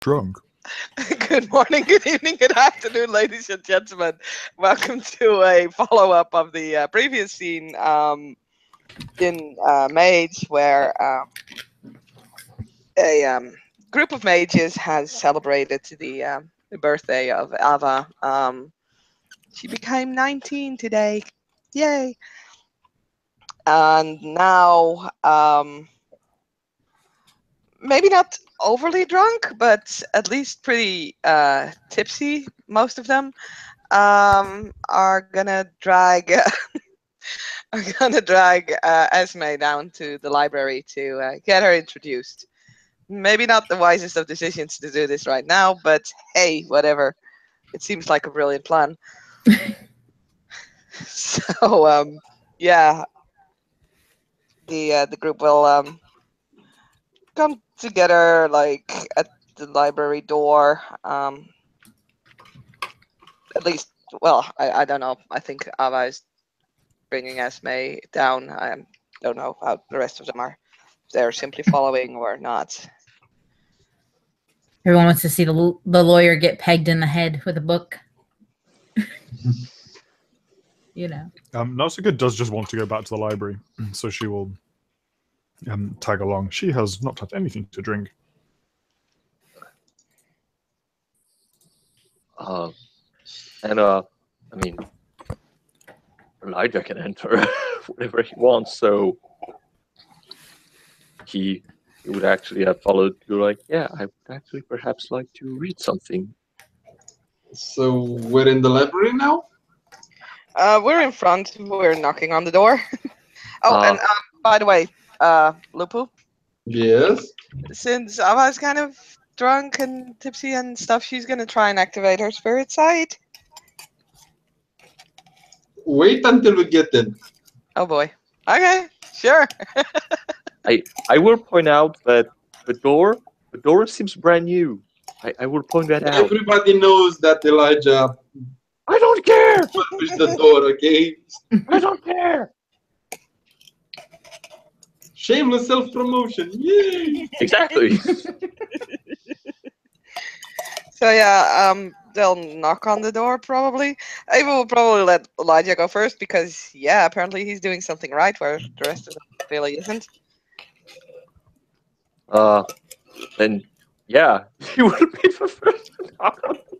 drunk. Good morning, good evening, good afternoon, ladies and gentlemen. Welcome to a follow-up of the previous scene in Mage, where a group of mages has celebrated the birthday of Ava. She became 19 today. Yay! And now, maybe not overly drunk, but at least pretty tipsy, most of them, are gonna drag Esme down to the library to get her introduced. Maybe not the wisest of decisions to do this right now, but hey, whatever. It seems like a brilliant plan. So yeah, the group will come together like at the library door. At least, well, I don't know. I think Ava is bringing Esme down. I don't know how the rest of them are. If they're simply following or not. Everyone wants to see the lawyer get pegged in the head with a book. You know. Nausicaa does just want to go back to the library, so she will tag along. She has not had anything to drink. I mean, Elijah can enter whatever he wants, so he would actually have followed you like, yeah, I would actually perhaps like to read something. So we're in the library now? We're in front. We're knocking on the door. And by the way, Lupu? Yes? Since Ava's kind of drunk and tipsy and stuff, she's gonna try and activate her spirit side. Wait until we get in. Oh boy. Okay, sure. I will point out that the door seems brand new. I will point that out. Everybody knows that Elijah... I don't care! Push the door, okay? I don't care! Shameless self-promotion, yay! Exactly. So yeah, they'll knock on the door probably. Ava will probably let Elijah go first because yeah, apparently he's doing something right where the rest of them feel he isn't. Then yeah, you will be the first to knock on the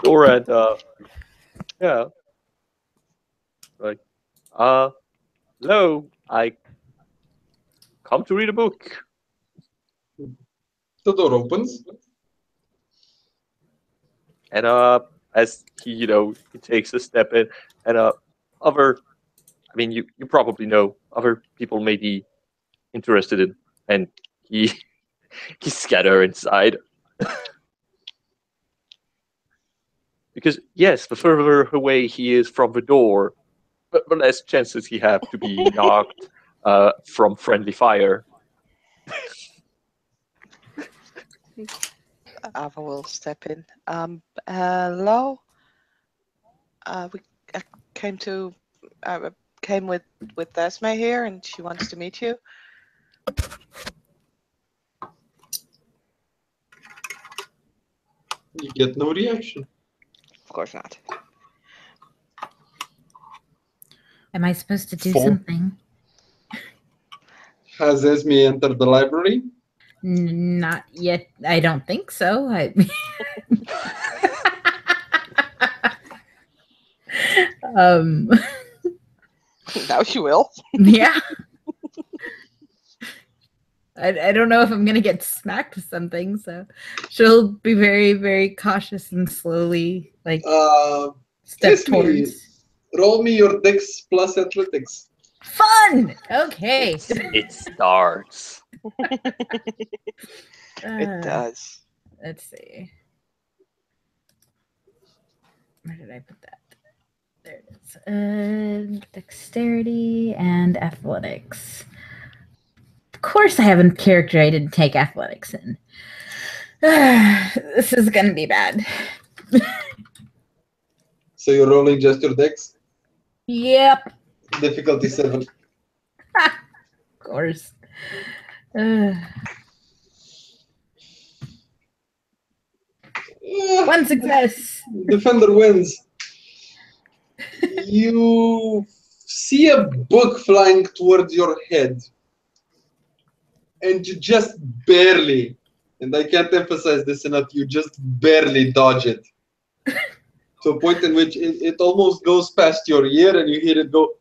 door. And yeah. Like, hello, I come to read a book. The door opens. And as he, he takes a step in, and you probably know, other people may be interested in, and he scatter inside. Because yes, the further away he is from the door, the less chances he have to be knocked from friendly fire. Ava will step in. Hello. We came with Esme here, and she wants to meet you. You get no reaction. Of course not. Am I supposed to do something? Has Esme entered the library? Not yet. I don't think so. Now she will. Yeah. I don't know if I'm gonna get smacked with something, so she'll be very, very cautious and slowly step Esme, towards. Roll me your dex plus athletics. Fun. Okay. It starts. It does. Let's see. Where did I put that? There it is. Dexterity and athletics. Of course I have a character I didn't take athletics in. This is going to be bad. So you're rolling just your dex? Yep. Difficulty 7. Of course. One success. Defender wins. You see a book flying towards your head, and you just barely, and I can't emphasize this enough, you just barely dodge it. To a point in which it almost goes past your ear and you hear it go,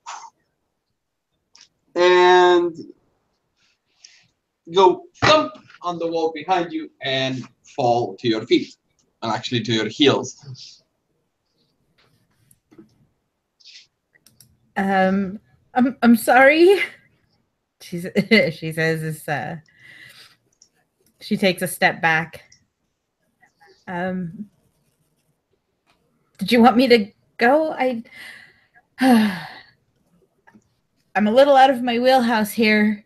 and go thump on the wall behind you and fall to your feet, and actually to your heels. I'm sorry. She says as she takes a step back. Did you want me to go? I'm a little out of my wheelhouse here.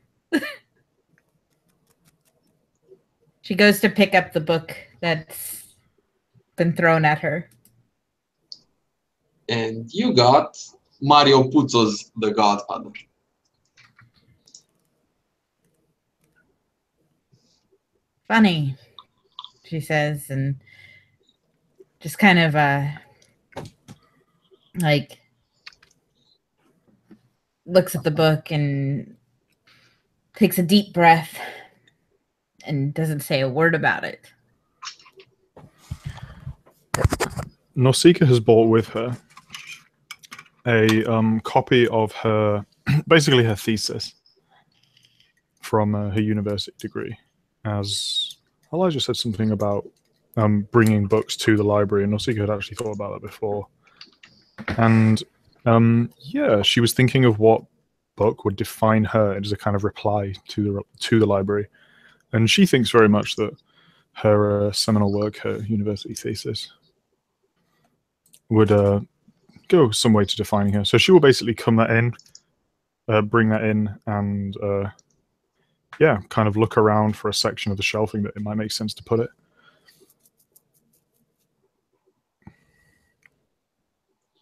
She goes to pick up the book that's been thrown at her. And you got Mario Puzo's The Godfather. Funny, she says, and just kind of like looks at the book and takes a deep breath and doesn't say a word about it. Nausicaa has brought with her a copy of her, basically her thesis from her university degree. As Elijah said something about bringing books to the library, and Nausicaa had actually thought about that before. And yeah, she was thinking of what book would define her as a kind of reply to the library. And she thinks very much that her seminal work, her university thesis, would go some way to defining her. So she will basically come that in, bring that in, and yeah, kind of look around for a section of the shelving that it might make sense to put it.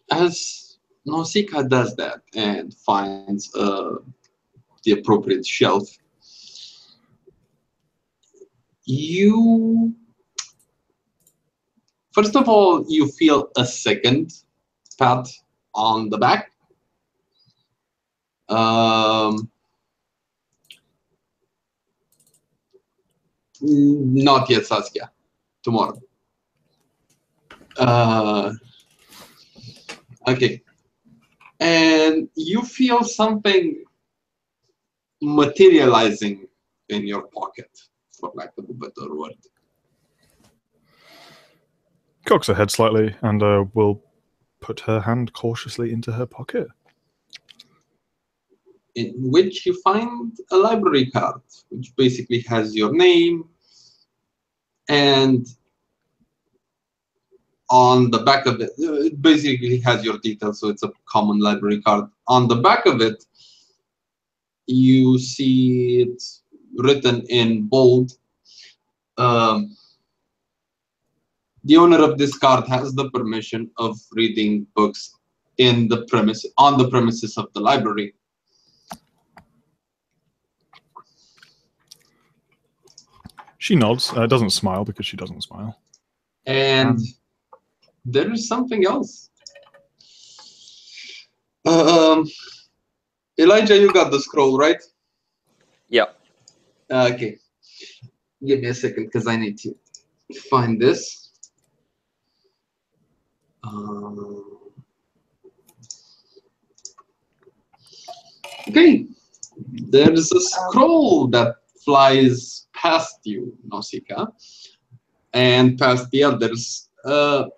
As Nausicaa does that and finds the appropriate shelf, you, first of all, you feel a second pat on the back. Not yet, Saskia. Tomorrow. Okay. And you feel something materializing in your pocket, for lack of a better word. Cocks her head slightly and will put her hand cautiously into her pocket. In which you find a library card, which basically has your name, and on the back of it, it basically has your details, so it's a common library card. On the back of it, you see it written in bold. The owner of this card has the permission of reading books on the premises of the library. She nods, doesn't smile because she doesn't smile. And there is something else. Elijah, you got the scroll, right? Yeah. Okay. Give me a second because I need to find this. Okay. There's a scroll that flies past you, Nausicaa, and past the others.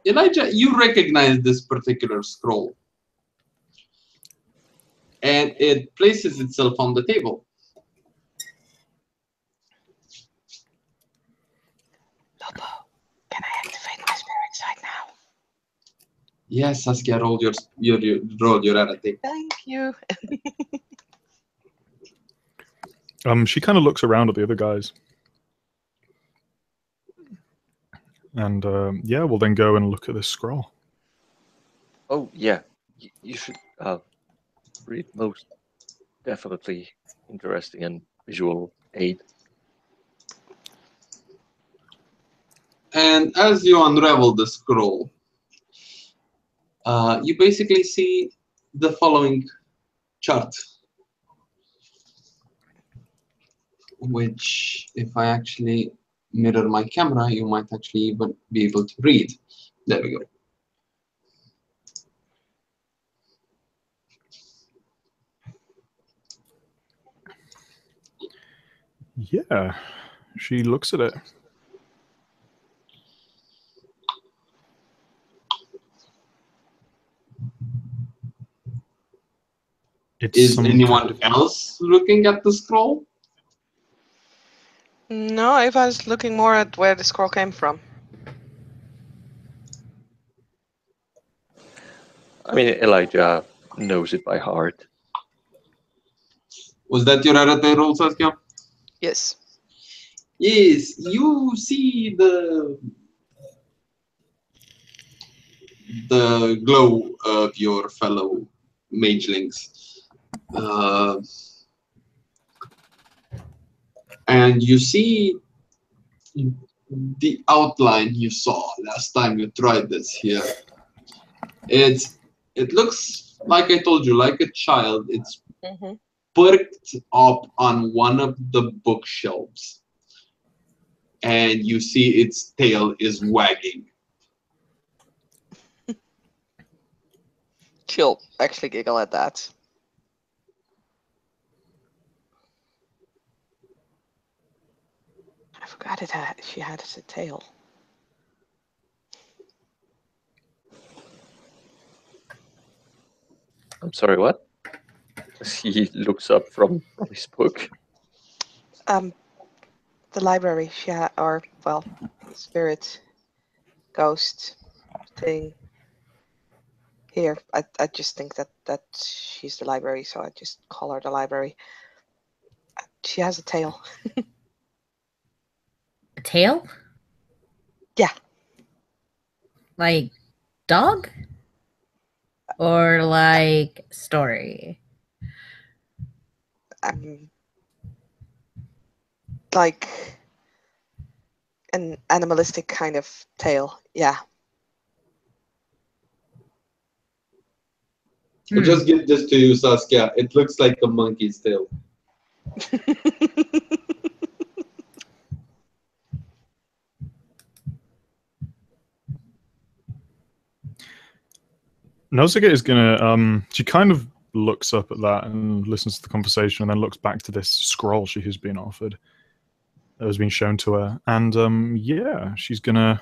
Elijah, you recognize this particular scroll. And it places itself on the table. Lobo, can I activate my spirit sight now? Yes, Saskia, roll your attitude. Thank you. She kind of looks around at the other guys. And yeah, we'll then go and look at this scroll. Oh, yeah. You should read. Most definitely interesting and visual aid. And as you unravel the scroll, you basically see the following chart, which if I actually mirror my camera, you might actually even be able to read. There we go. Yeah, she looks at it. It's Is some anyone kind of- else looking at the scroll? No, I was looking more at where the scroll came from. I mean, Elijah knows it by heart. Was that your arete roll, Saskia? Yes. Yes, you see the glow of your fellow magelings. And you see the outline you saw last time you tried this here. It looks like I told you, like a child. It's perked up on one of the bookshelves, and you see its tail is wagging. She'll actually giggle at that. I forgot she had a tail. I'm sorry, what? He looks up from his book. The library, or well, spirit, ghost thing. Here, I just think that she's the library, so I just call her the library. She has a tail. A tail? Yeah. Like dog? Or like story? Like an animalistic kind of tail. Yeah. I'll just give this to you, Saskia. It looks like a monkey's tail. Nausicaa is gonna she kind of looks up at that and listens to the conversation and then looks back to this scroll she has been offered that has been shown to her, and yeah, she's gonna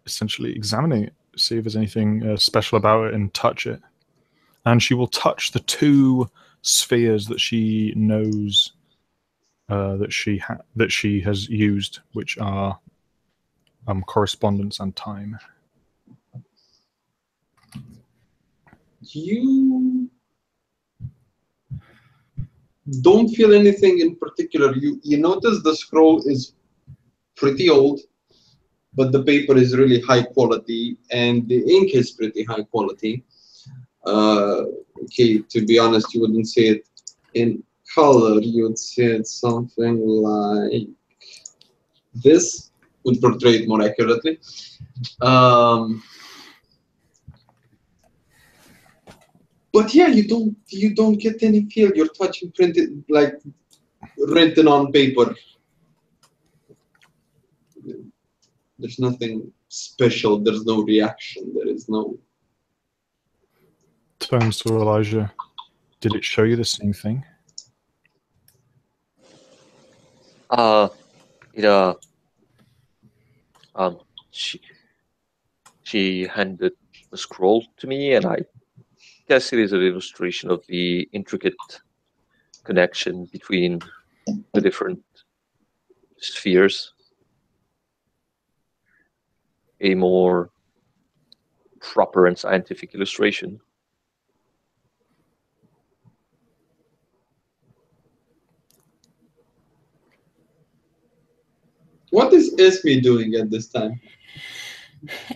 essentially examine it, see if there's anything special about it, and touch it. And she will touch the two spheres that she knows that she has used, which are correspondence and time. You don't feel anything in particular. You notice the scroll is pretty old, but the paper is really high quality and the ink is pretty high quality. Okay, to be honest, you wouldn't see it in color. You would see it something like this, would portray it more accurately. But yeah, you don't get any feel. You're touching printed, like written on paper. There's nothing special. There's no reaction. There is no. Turns to Elijah. Did it show you the same thing? She handed a scroll to me, and I guess it is an illustration of the intricate connection between the different spheres. A more proper and scientific illustration. What is Esme doing at this time?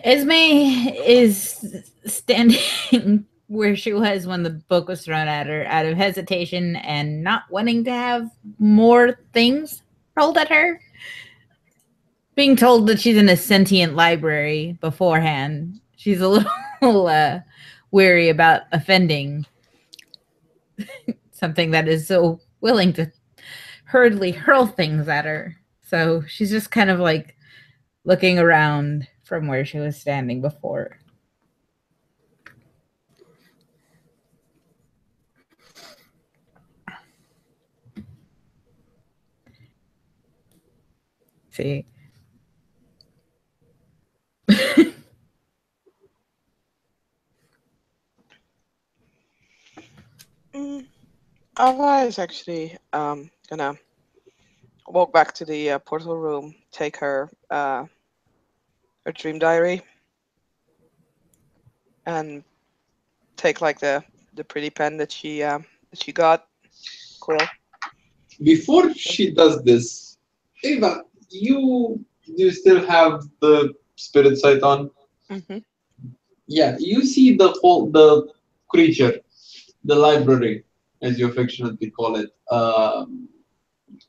Esme is standing where she was when the book was thrown at her, out of hesitation and not wanting to have more things rolled at her. Being told that she's in a sentient library beforehand, she's a little wary about offending something that is so willing to hurriedly hurl things at her. So she's just kind of like looking around from where she was standing before. See. Ava is actually gonna walk back to the portal room, take her dream diary, and take like the pretty pen that she got, quill. Before she does this, Ava, you still have the spirit sight on? Mm-hmm. Yeah, you see the creature, the library, as you affectionately call it,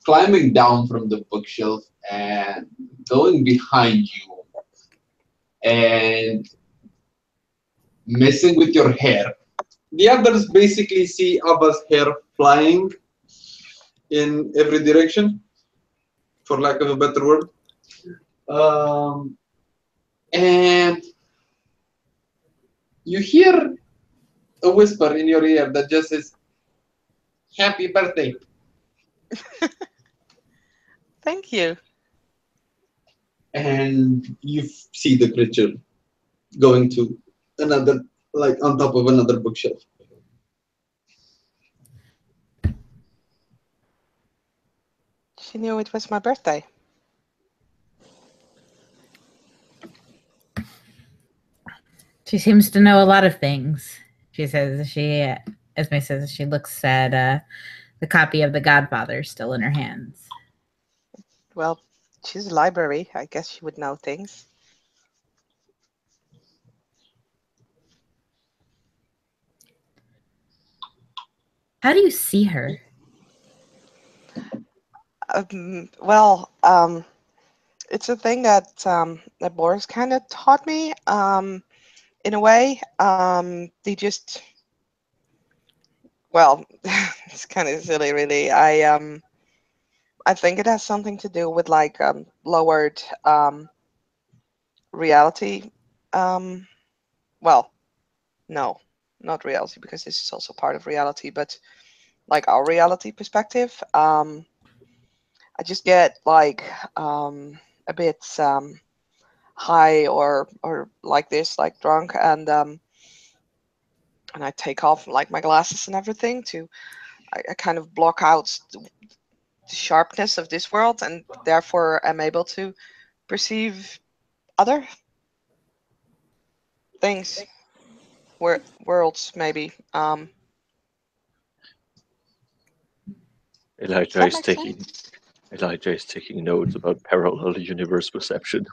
climbing down from the bookshelf and going behind you and messing with your hair. The others basically see Abba's hair flying in every direction, for lack of a better word. And you hear a whisper in your ear that just says, "Happy birthday." Thank you. And you see the creature going to another, like on top of another bookshelf. She knew it was my birthday. She seems to know a lot of things. She says Esme says she looks at the copy of The Godfather still in her hands. Well, she's a library. I guess she would know things. How do you see her? It's a thing that that Boris kind of taught me. In a way, they just, well, it's kind of silly, really. I think it has something to do with like lowered reality. Well, no, not reality, because this is also part of reality, but like our reality perspective. I just get like a bit high or like this, like drunk, and I take off like my glasses and everything to I kind of block out the sharpness of this world, and therefore I'm able to perceive other things, worlds maybe. Elijah Does is that make taking sense? Elijah is taking notes about parallel universe perception.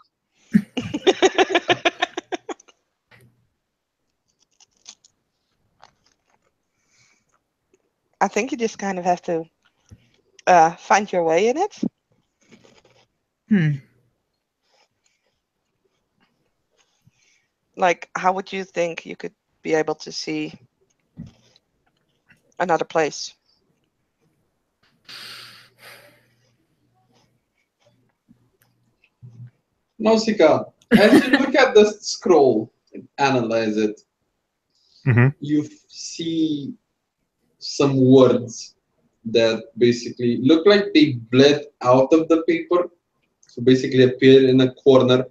I think you just kind of have to find your way in it. Like, how would you think you could be able to see another place? Nausicaa, as you look at the scroll and analyze it, you see some words that basically look like they bled out of the paper. So basically appear in a corner.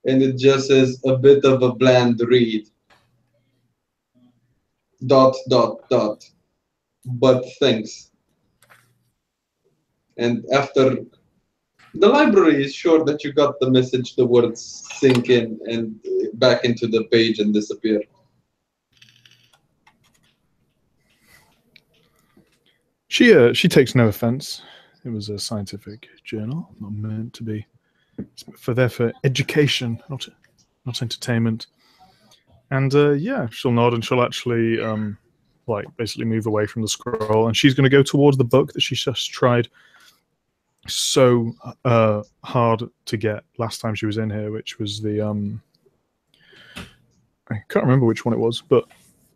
And it just says a bit of a bland read. ... But thanks. And after the library is sure that you got the message, the words sink in and back into the page and disappear. She takes no offense. It was a scientific journal, not meant to be for education, not entertainment. And yeah, she'll nod and she'll actually like basically move away from the scroll, and she's going to go towards the book that she just tried so hard to get last time she was in here, which was the I can't remember which one it was, but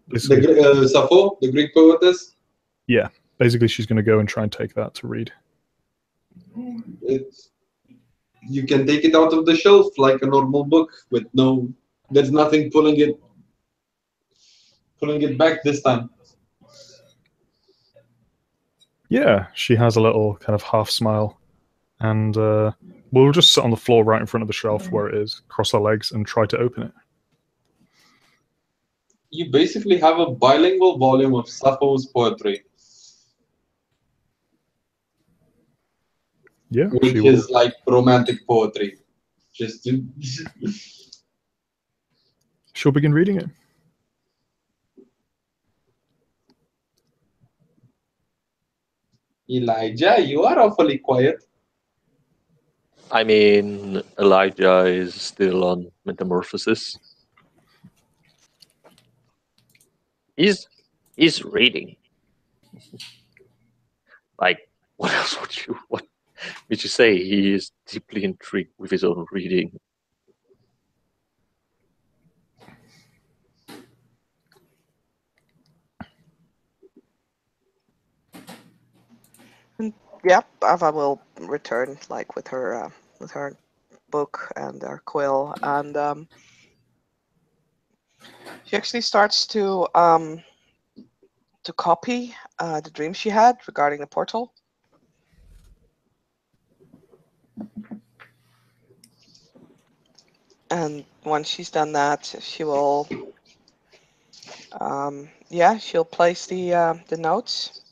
basically, Sappho, the Greek poetess. yeah, basically she's going to go and try and take that to read. You can take it out of the shelf like a normal book with there's nothing pulling it back this time. Yeah, she has a little kind of half smile, and we'll just sit on the floor right in front of the shelf where it is, cross our legs, and try to open it. You basically have a bilingual volume of Sappho's poetry. Yeah, with she his will. like romantic poetry. She'll begin reading it. Elijah, you are awfully quiet. I mean, Elijah is still on metamorphosis. He's reading. Like, what else what would you say? He is deeply intrigued with his own reading. Yep, Ava will return like with her book and her quill, and she actually starts to copy the dream she had regarding the portal. And once she's done that, she will she'll place the notes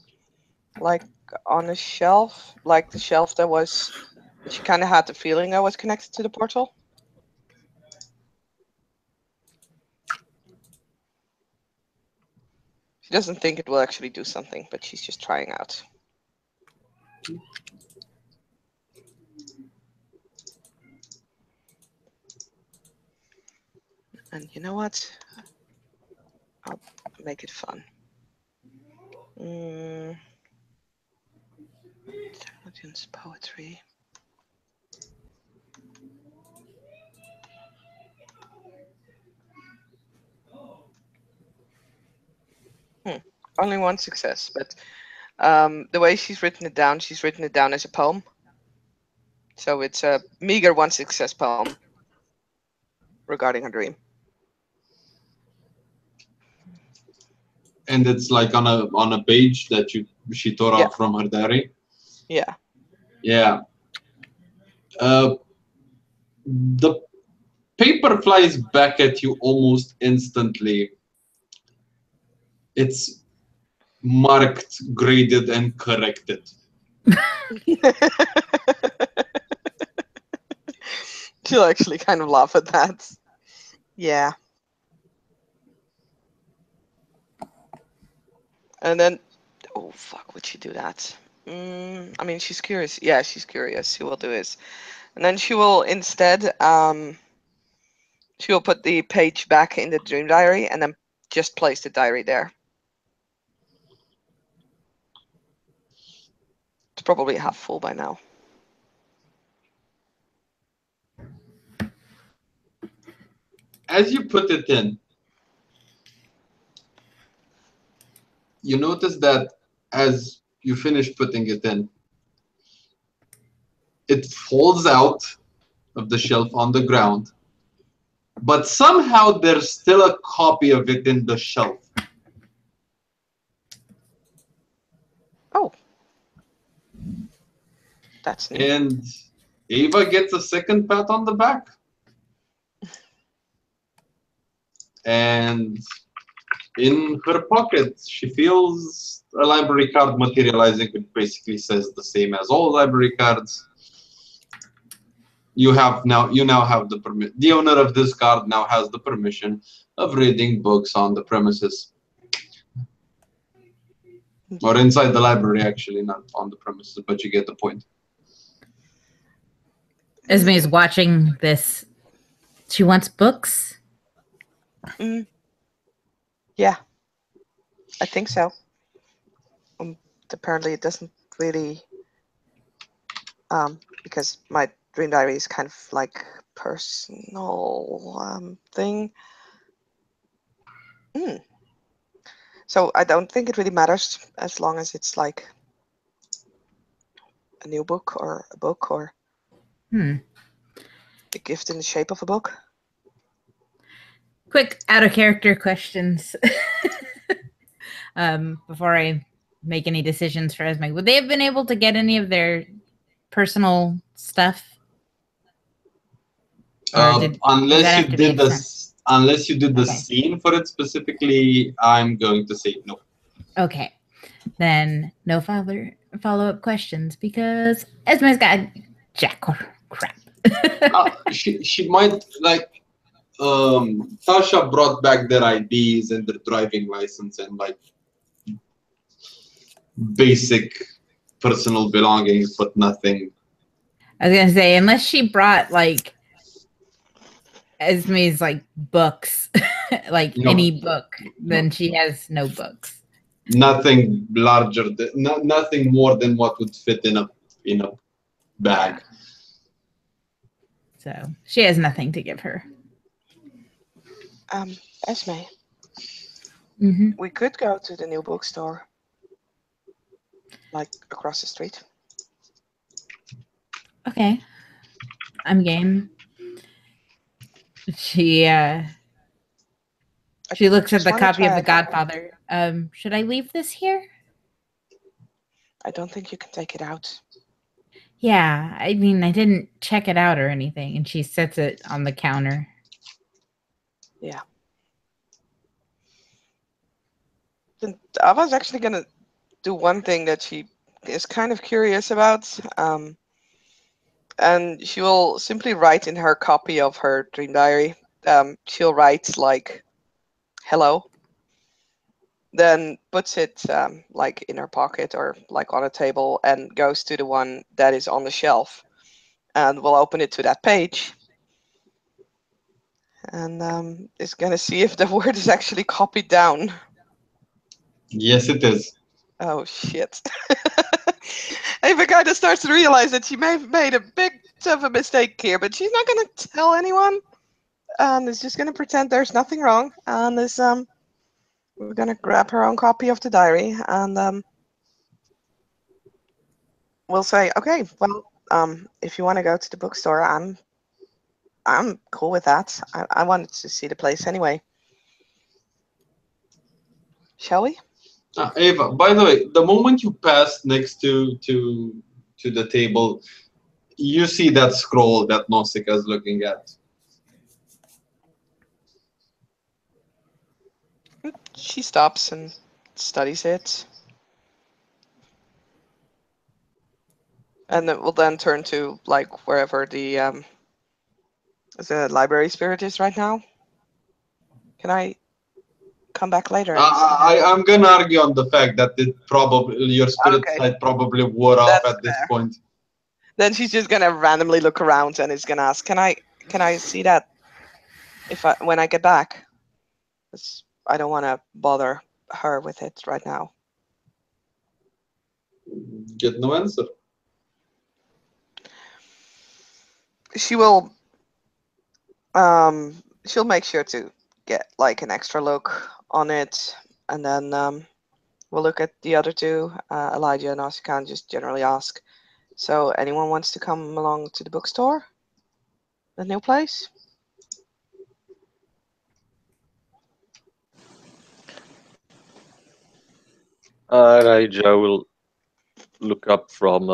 like on a shelf, like the shelf that she kind of had the feeling that was connected to the portal. She doesn't think it will actually do something, but she's just trying out. And you know what? I'll make it fun. Intelligence, poetry. Only one success, but the way she's written it down as a poem. So it's a meager one success poem regarding her dream. And it's like on a page that she tore out from her diary. Yeah. Yeah. The paper flies back at you almost instantly. It's marked, graded, and corrected. She'll actually kind of laugh at that. Yeah. And then, oh fuck, would she do that? I mean, she's curious. Yeah, she's curious. She will do this, and then she will instead, she will put the page back in the dream diary, and then just place the diary there. It's probably half full by now. As you put it in, you notice that as you finish putting it in, it falls out of the shelf on the ground, but somehow there's still a copy of it in the shelf. Oh. That's neat. And Ava gets a second pat on the back. And in her pocket, she feels a library card materializing, which basically says the same as all library cards. You now have the permit. The owner of this card now has the permission of reading books on the premises, or inside the library. Actually, not on the premises, but you get the point. Esme is watching this. She wants books. Yeah, I think so. Apparently, it doesn't really because my dream diary is kind of like personal thing. So I don't think it really matters as long as it's like a new book or a book or a gift in the shape of a book. Quick out of character questions before I make any decisions for Esme. Would they have been able to get any of their personal stuff? Unless you did the Okay. scene for it specifically, I'm going to say no. Okay, then no follow-up questions because Esme's got jack crap. She might like. Tasha brought back their IDs and their driving license and like basic personal belongings, but nothing. I was gonna say, unless she brought like Esme's like books, like No. any book, then she has no books. Nothing larger, nothing more than what would fit in a bag. So she has nothing to give her. Esme, Mm-hmm. we could go to the new bookstore, like across the street. Okay, I'm game. She looks at just the wanna copy of try The it out. Godfather. Should I leave this here? I don't think you can take it out. Yeah, I mean, I didn't check it out or anything. And she sets it on the counter. Yeah. Then I was actually gonna do one thing that she is kind of curious about. And she will simply write in her copy of her dream diary. She'll write like, "Hello." Then puts it like in her pocket or like on a table and goes to the one that is on the shelf, and we'll open it to that page. And is gonna see if the word is actually copied down. Yes, it is. Oh shit! Ava kind of starts to realize that she may have made a big of a mistake here, but she's not gonna tell anyone. And is just gonna pretend there's nothing wrong. And is we're gonna grab her own copy of the diary, and we'll say, okay, well, if you want to go to the bookstore, I'm cool with that. I wanted to see the place anyway. Shall we? Ava, by the way, the moment you pass next to the table, you see that scroll that Nausicaa is looking at. She stops and studies it. And it will then turn to like wherever the library spirit is right now. Can I come back later? And see that? I'm gonna argue on the fact that your spirit Okay. side probably wore off That's at this fair. point. Then she's just gonna randomly look around and is gonna ask, "Can I see that when I get back?" 'Cause I don't want to bother her with it right now. Get no answer. She will. She'll make sure to get like an extra look on it, and then we'll look at the other two, Elijah and Nausicaa, and just generally ask. So, anyone wants to come along to the bookstore? The new place? Elijah will look up from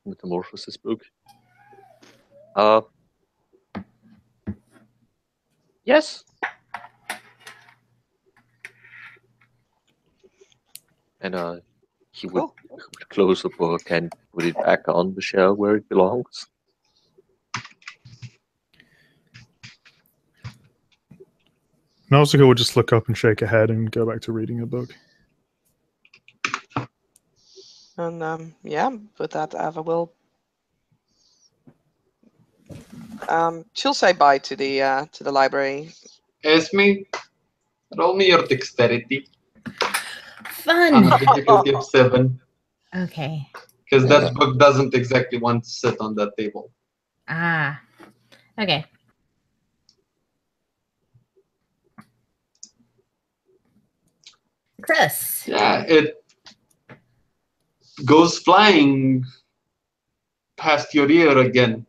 Metamorphosis book. Yes. And he would close the book and put it back on the shelf where it belongs. Nausicaa will just look up and shake her head and go back to reading a book. And yeah, with that, Ava will. She'll say bye to the library. Esme, roll me your dexterity. Fun. On a difficulty of 7. Okay. because that book doesn't exactly want to sit on that table. Ah. Okay. Success. Yeah, it goes flying past your ear again.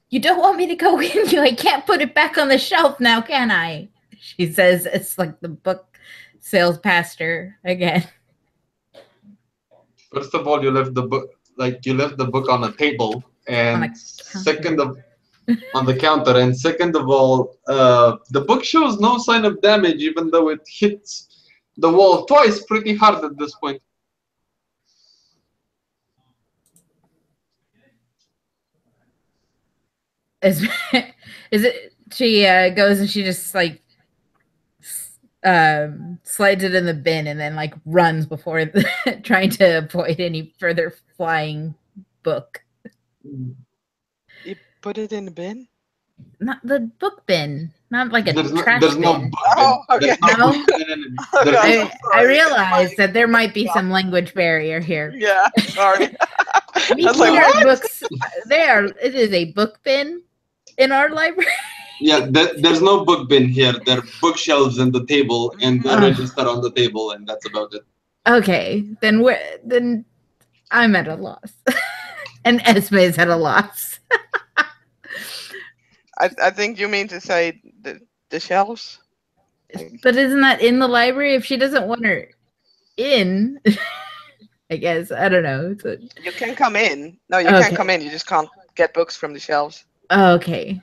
You don't want me to go in? I can't put it back on the shelf now, can I? She says it's like the book sails past her again. First of all, you left the book on a table, and second of on the counter, and second of all, the book shows no sign of damage, even though it hits the wall twice pretty hard at this point. Is it? She goes and she just like slides it in the bin and then like runs before trying to avoid any further flying book. You put it in the bin? Not the book bin, not like a There's trash no bin. book bin. Oh, okay. There's no No? book bin. There's I realize that there might be some language barrier here. Yeah, sorry. We I was like, put our what? books there. It is a book bin in our library. Yeah, there's no book bin here. There are bookshelves in the table and the register on the table, and that's about it. Okay, then I'm at a loss, and Esme is at a loss. I think you mean to say the shelves? But isn't that in the library? If she doesn't want her in, I guess I don't know. You can come in. No, you can't come in. You just can't get books from the shelves. Okay.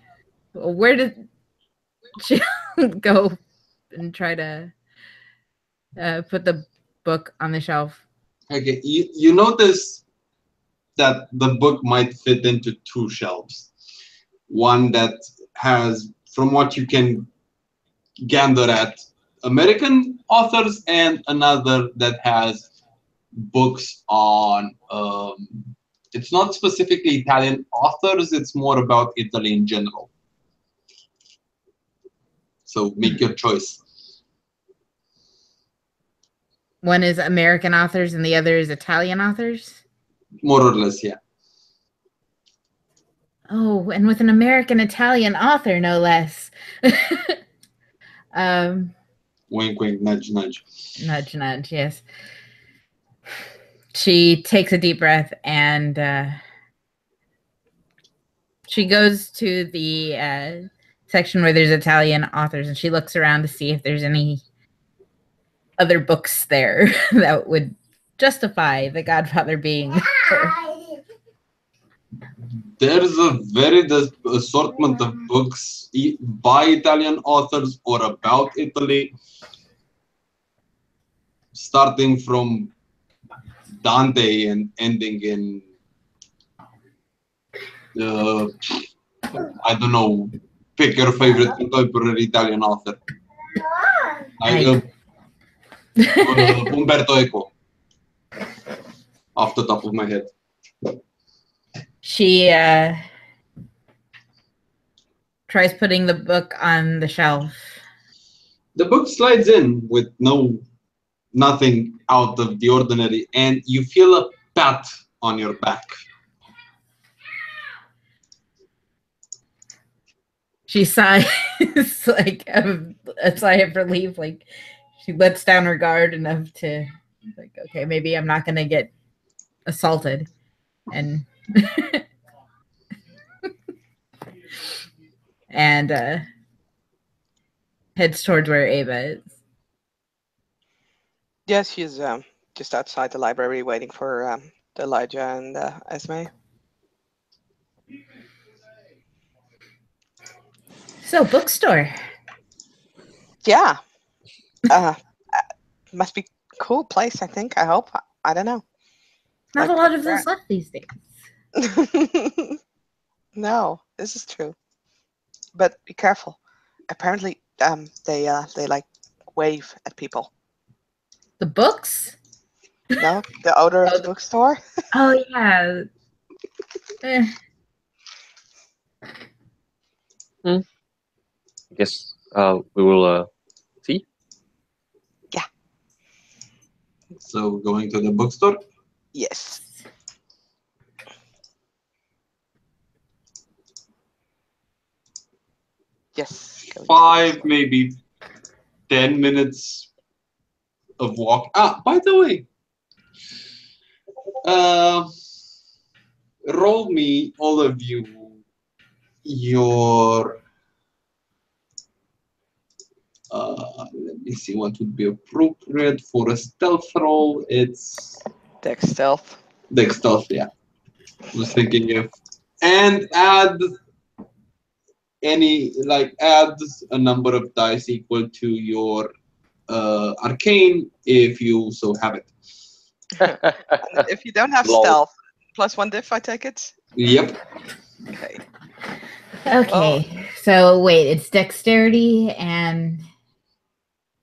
Well, where did she go and try to put the book on the shelf? Okay, you notice that the book might fit into two shelves. One that has, from what you can gander at, American authors, and another that has books on, it's not specifically Italian authors, it's more about Italy in general. So make your choice. One is American authors and the other is Italian authors? More or less, yeah. Oh, and with an American-Italian author, no less. Wink, wink, nudge, nudge. Nudge, nudge, yes. She takes a deep breath and she goes to the section where there's Italian authors and she looks around to see if there's any other books there that would justify the Godfather being there. There's a varied assortment of books by Italian authors or about Italy, starting from Dante and ending in, I don't know, pick your favorite contemporary Italian author. Umberto Eco, off the top of my head. She tries putting the book on the shelf. The book slides in with nothing out of the ordinary, and you feel a pat on your back. She sighs like a sigh of relief, like she lets down her guard enough to like, okay, maybe I'm not gonna get assaulted, and and heads towards where Ava is. Yes, she's just outside the library waiting for Elijah and Esme. So, bookstore. Yeah. Must be cool place, I think. I hope. I don't know. Not a lot of those left these days. No, this is true. But be careful. Apparently, they like wave at people. The books? No, the owner of the bookstore. Oh yeah. I guess we will see. Yeah. So going to the bookstore. Yes. Yes. going to the 5, bookstore. maybe 10 minutes of walk. Ah, by the way, roll me, all of you, your. Let me see what would be appropriate for a stealth roll. It's Dex stealth. Dex stealth, yeah. I was thinking if. And add add a number of dice equal to your arcane if you so have it. And if you don't have Lol. stealth, +1 diff, I take it. Yep. Okay. Okay, so wait, it's dexterity and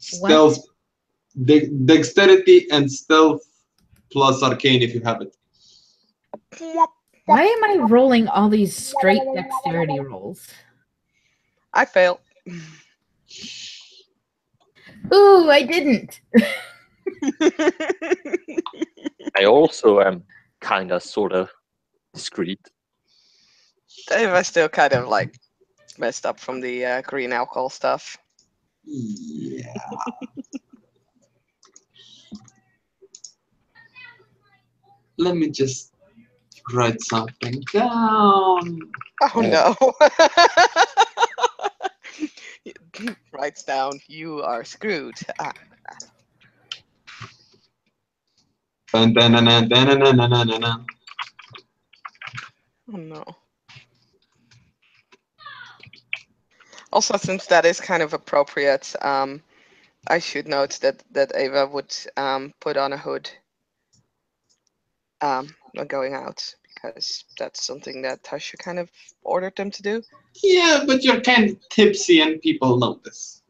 Stealth, dexterity and stealth plus arcane if you have it. why am I rolling all these straight dexterity rolls? I fail. Ooh, I didn't. I also am kind of, sort of discreet. Dave, I still kind of like messed up from the green alcohol stuff. Yeah. Let me just write something down. Oh no. Writes down, you are screwed. Ah, Dun-dun-dun-dun-dun-dun-dun-dun-dun. oh no. Also, since that is kind of appropriate, I should note that Ava would put on a hood when going out, because that's something that Tasha kind of ordered them to do. Yeah, but you're kind of tipsy and people notice.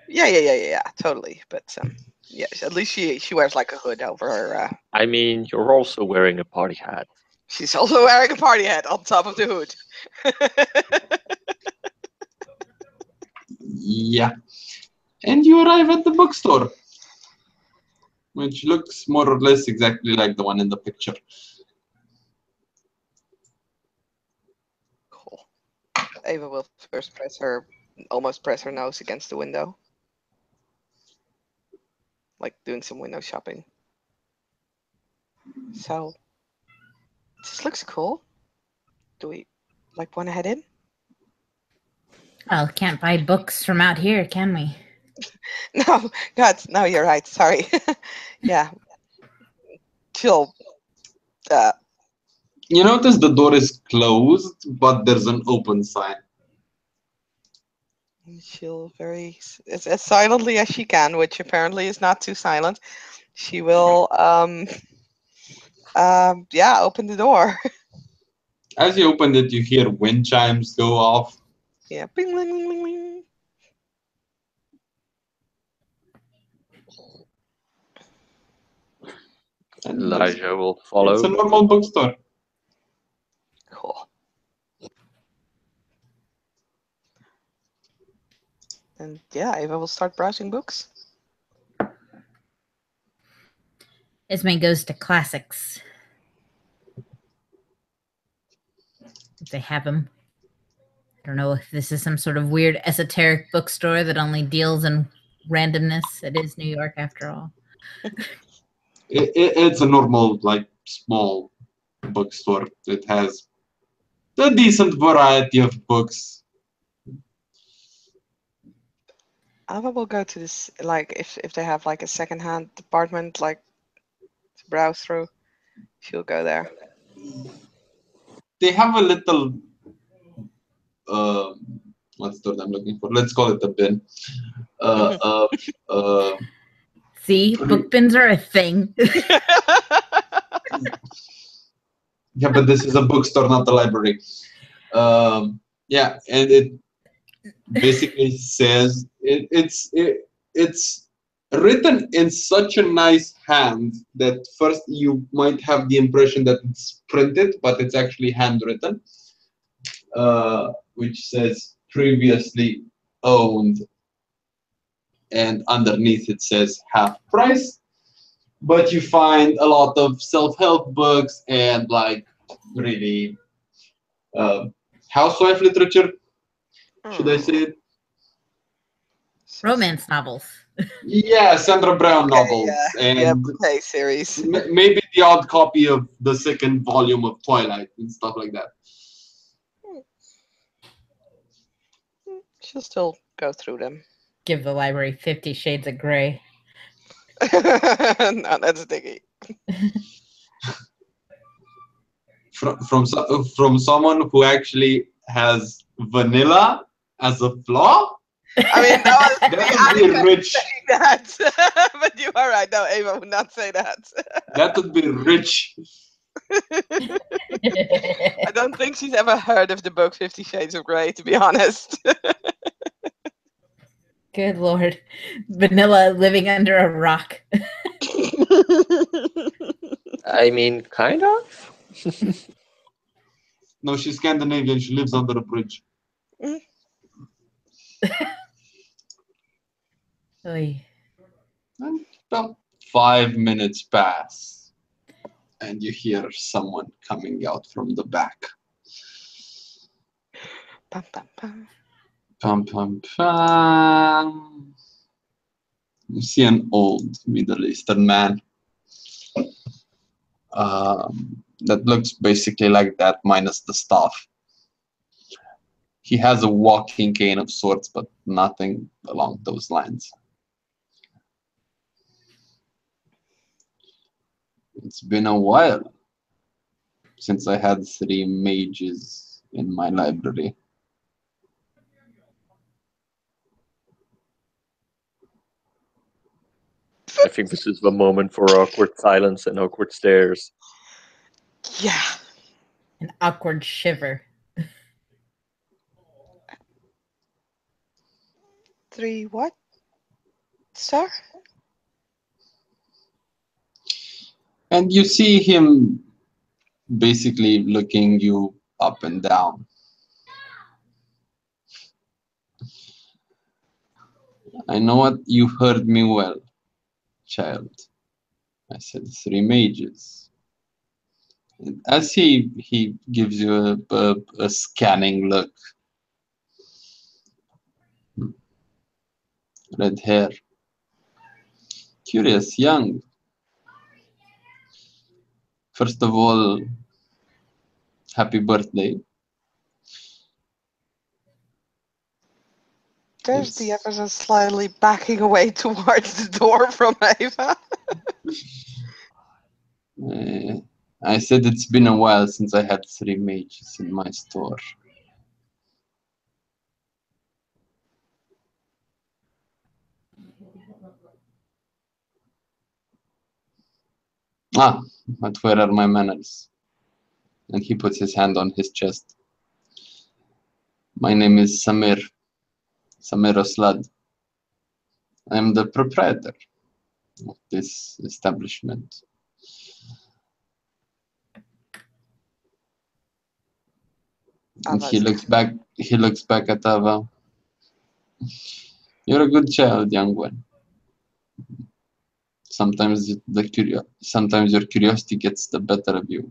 Yeah, totally. But yeah, at least she wears like a hood over her. I mean, you're also wearing a party hat. She's also wearing a party hat on top of the hood. Yeah. And you arrive at the bookstore, which looks more or less exactly like the one in the picture. Cool. Ava will first almost press her nose against the window. Like doing some window shopping. So, this looks cool. Do we like want to head in? Well, can't buy books from out here, can we? No, God, no, you're right. Sorry. Yeah. She'll. You notice the door is closed, but there's an open sign. She'll very as silently as she can, which apparently is not too silent. She will yeah, open the door. As you open it, you hear wind chimes go off. Yeah, bing, bing, bing, bing, bing. And Elijah will follow. it's a normal bookstore. Cool. And yeah, Ava will start browsing books. Esme goes to classics. If they have them. I don't know if this is some sort of weird esoteric bookstore that only deals in randomness. It is New York after all. It's a normal, like, small bookstore. It has a decent variety of books. Ava will go to this, like, if they have like a secondhand department, like, to browse through, she'll go there. They have a little, what's the word I'm looking for? Let's call it a bin. See, book bins are a thing. Yeah, but this is a bookstore, not a library. Yeah, and it basically says it's written in such a nice hand that first you might have the impression that it's printed, but it's actually handwritten, which says previously owned, and underneath it says half price. but you find a lot of self-help books and like really housewife literature. Should I say it? Romance novels. Yeah, Sandra Brown Okay, novels yeah, and bouquet series. maybe the odd copy of the second volume of Twilight and stuff like that. She'll still go through them. Give the library 50 Shades of Grey. No, that's sticky. From someone who actually has vanilla as a flaw. I mean, that was That would be rich. saying that. But you are right. No, Ava would not say that. That would be rich. I don't think she's ever heard of the book 50 Shades of Grey, to be honest. Good Lord. Vanilla living under a rock. I mean, kind of. No, she's Scandinavian. She lives under a bridge. Oy. And about 5 minutes pass, and you hear someone coming out from the back. Pum, pum, pum. Pum, pum, pum. You see an old Middle Eastern man that looks basically like that, minus the staff. He has a walking cane of sorts, but nothing along those lines. It's been a while since I had 3 mages in my library. I think this is the moment for awkward silence and awkward stares. Yeah. An awkward shiver. 3 what? Sir? And you see him basically looking you up and down. I know what you heard me well, child. I said 3 mages. As he gives you a scanning look. Red hair. Curious, young. First of all, happy birthday. There's the ever slightly backing away towards the door from Ava. I said it's been a while since I had 3 mages in my store. Ah, but where are my manners? And he puts his hand on his chest. My name is Samir Oslad. I am the proprietor of this establishment. And he looks back at Ava. You're a good child, young one. Sometimes your curiosity gets the better of you.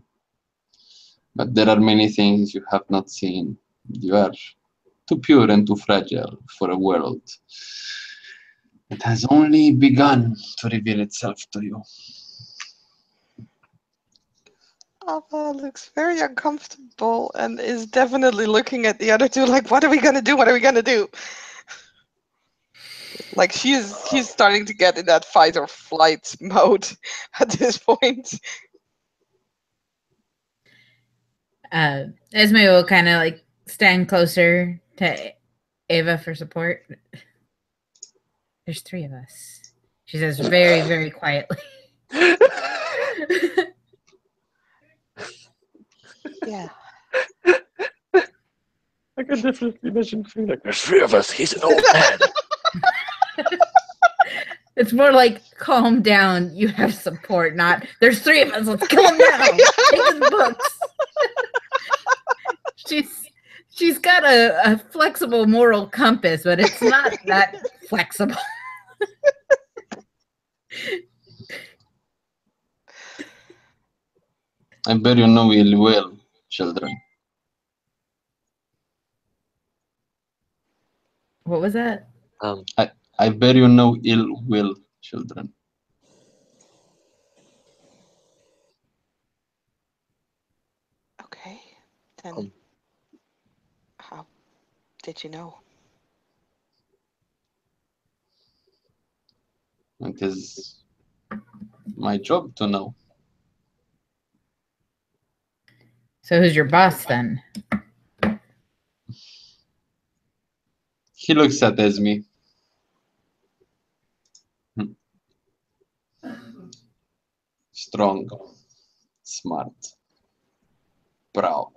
But there are many things you have not seen. You are too pure and too fragile for a world that has only begun to reveal itself to you. Ava looks very uncomfortable and is definitely looking at the other two like, what are we gonna do? What are we gonna do? Like she's starting to get in that fight or flight mode at this point. Esme will kind of like stand closer to Ava for support. There's 3 of us. She says very, very quietly. Yeah. I can definitely imagine feeling like there's 3 of us. He's an old man. It's more like, calm down. You have support, not there's 3 of us. Let's kill him now. Take his books. She's got a flexible moral compass, but it's not that flexible. I bear you no ill will, children. What was that? I bear you no ill will, children. Okay, then Um. how did you know? It is my job to know. So who's your boss then? He looks at Esme. Strong, smart, proud.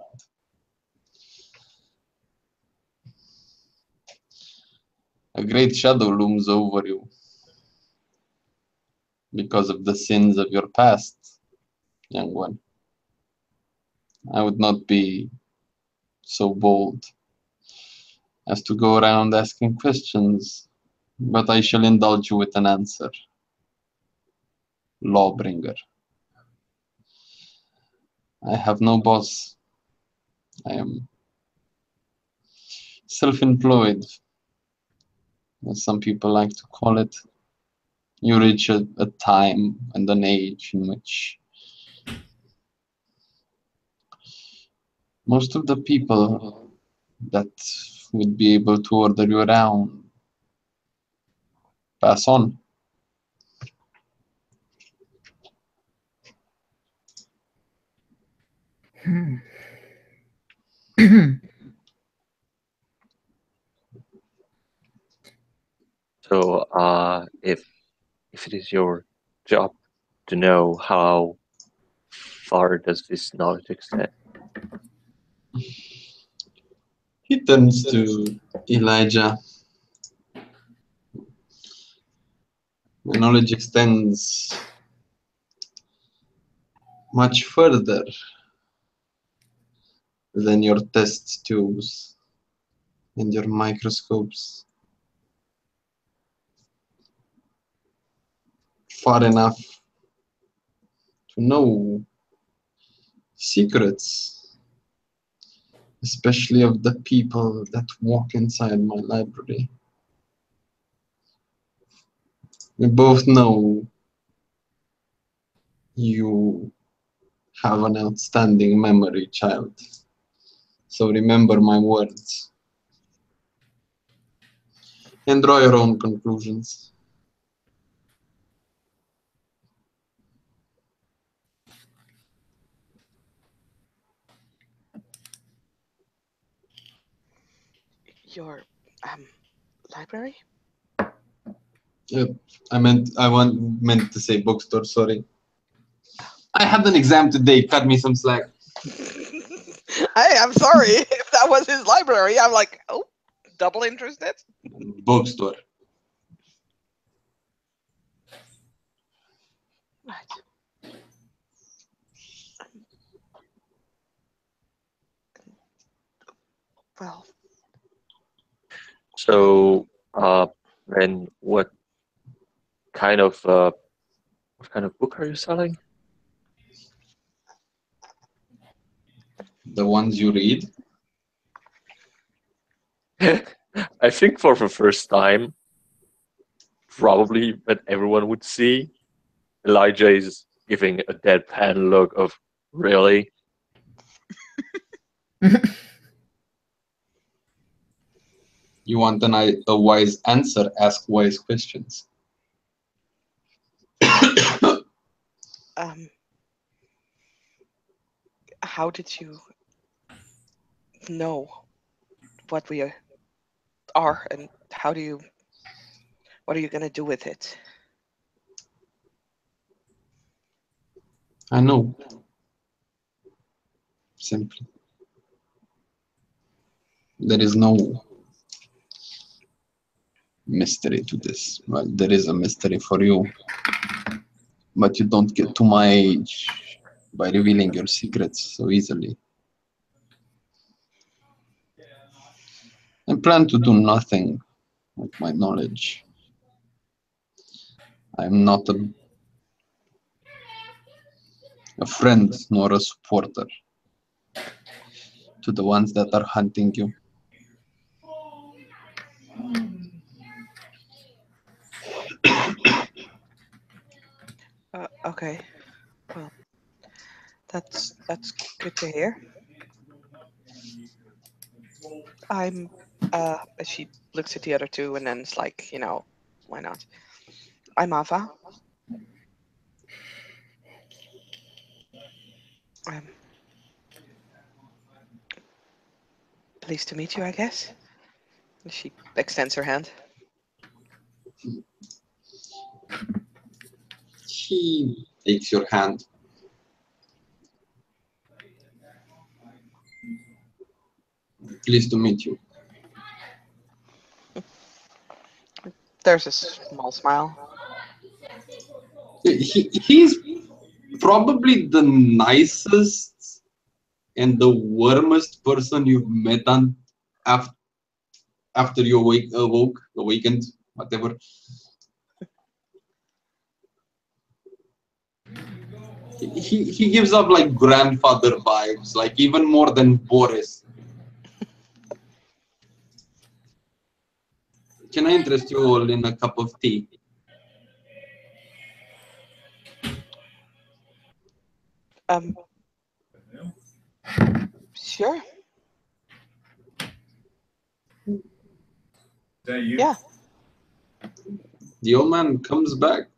A great shadow looms over you because of the sins of your past, young one. I would not be so bold as to go around asking questions, but I shall indulge you with an answer. Lawbringer. I have no boss. I am self-employed, as some people like to call it. You reach a time and an age in which most of the people that would be able to order you around pass on. So, if it is your job to know, how far does this knowledge extend? He turns to Elijah. My knowledge extends much further than your test tubes and your microscopes. Far enough to know secrets, especially of the people that walk inside my library. We both know you have an outstanding memory, child. So remember my words and draw your own conclusions. Your library? I meant to say bookstore. Sorry. I had an exam today. Cut me some slack. Hey, I'm sorry if that was his library. I'm like, oh, double interested. Bookstore. Right. Well, So, then what kind of book are you selling? The ones you read. I think for the first time, probably that everyone would see, Elijah is giving a deadpan look of really. You want a wise answer? Ask wise questions. how did you know what we are, and what are you gonna do with it? I know. Simply. There is no mystery to this. Well, there is a mystery for you, but you don't get to my age by revealing your secrets so easily. I plan to do nothing with my knowledge. I'm not a friend nor a supporter to the ones that are hunting you. Okay. Well, that's good to hear. I'm she looks at the other two and then it's like, you know, why not? I'm Ava. I'm pleased to meet you, I guess. She extends her hand. He takes your hand. Pleased to meet you. There's a small smile. He's probably the nicest and the warmest person you've met on after you awakened, whatever. He gives up like grandfather vibes, like even more than Boris. Can I interest you all in a cup of tea? Sure. Is that you? Yeah. The old man comes back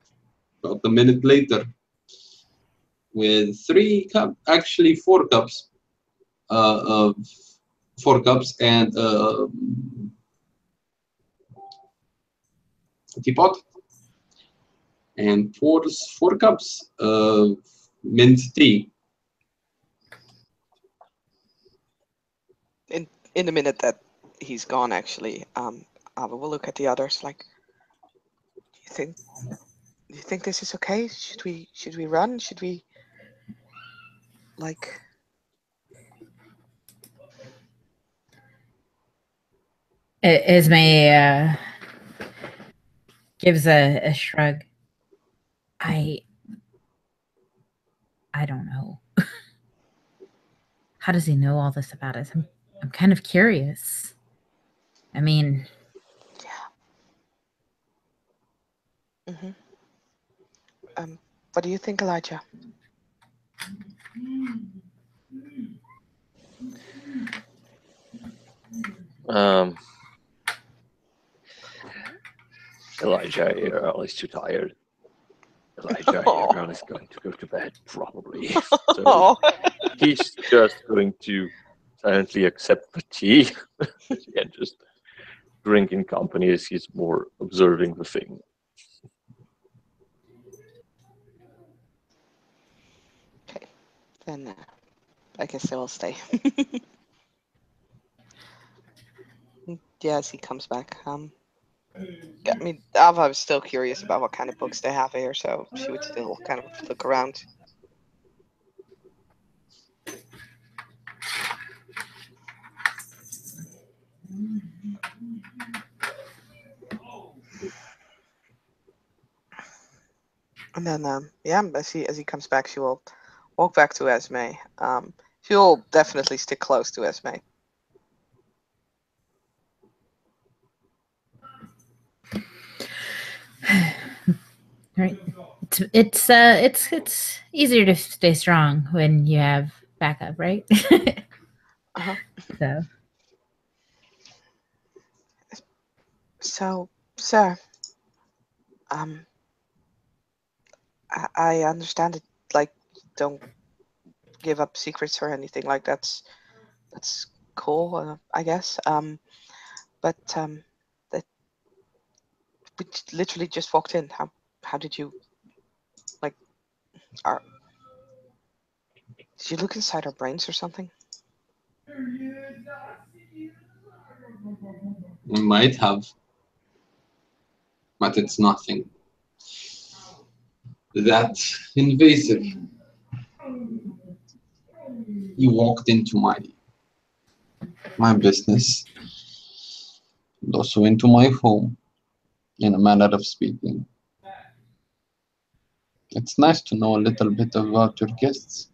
about a minute later with 3 cups, actually 4 cups, of 4 cups and a teapot, and pours 4 cups of mint tea. In the minute that he's gone, actually, Ava will look at the others like, do you think this is okay? Should we run? Should we like? Esme gives a shrug. I don't know. How does he know all this about us? I'm kind of curious. I mean, Yeah. What do you think, Elijah? Elijah, your girl is too tired. Elijah, your girl is going to go to bed, probably. So he's just going to silently accept the tea and just drink in company as he's more observing the thing. Okay, then I guess I will stay. Yes, he comes back. I mean, Ava was still curious about what kind of books they have here, so she would still kind of look around. And then, yeah, as he comes back, she will walk back to Esme. She'll definitely stick close to Esme. right? It's easier to stay strong when you have backup, right? So, sir, I understand it. Like, don't give up secrets or anything like that's cool, I guess. But that we literally just walked in. How did you like? Did you look inside our brains or something? We might have, but it's nothing that invasive. You walked into my business, and also into my home, in a manner of speaking. It's nice to know a little bit about your guests.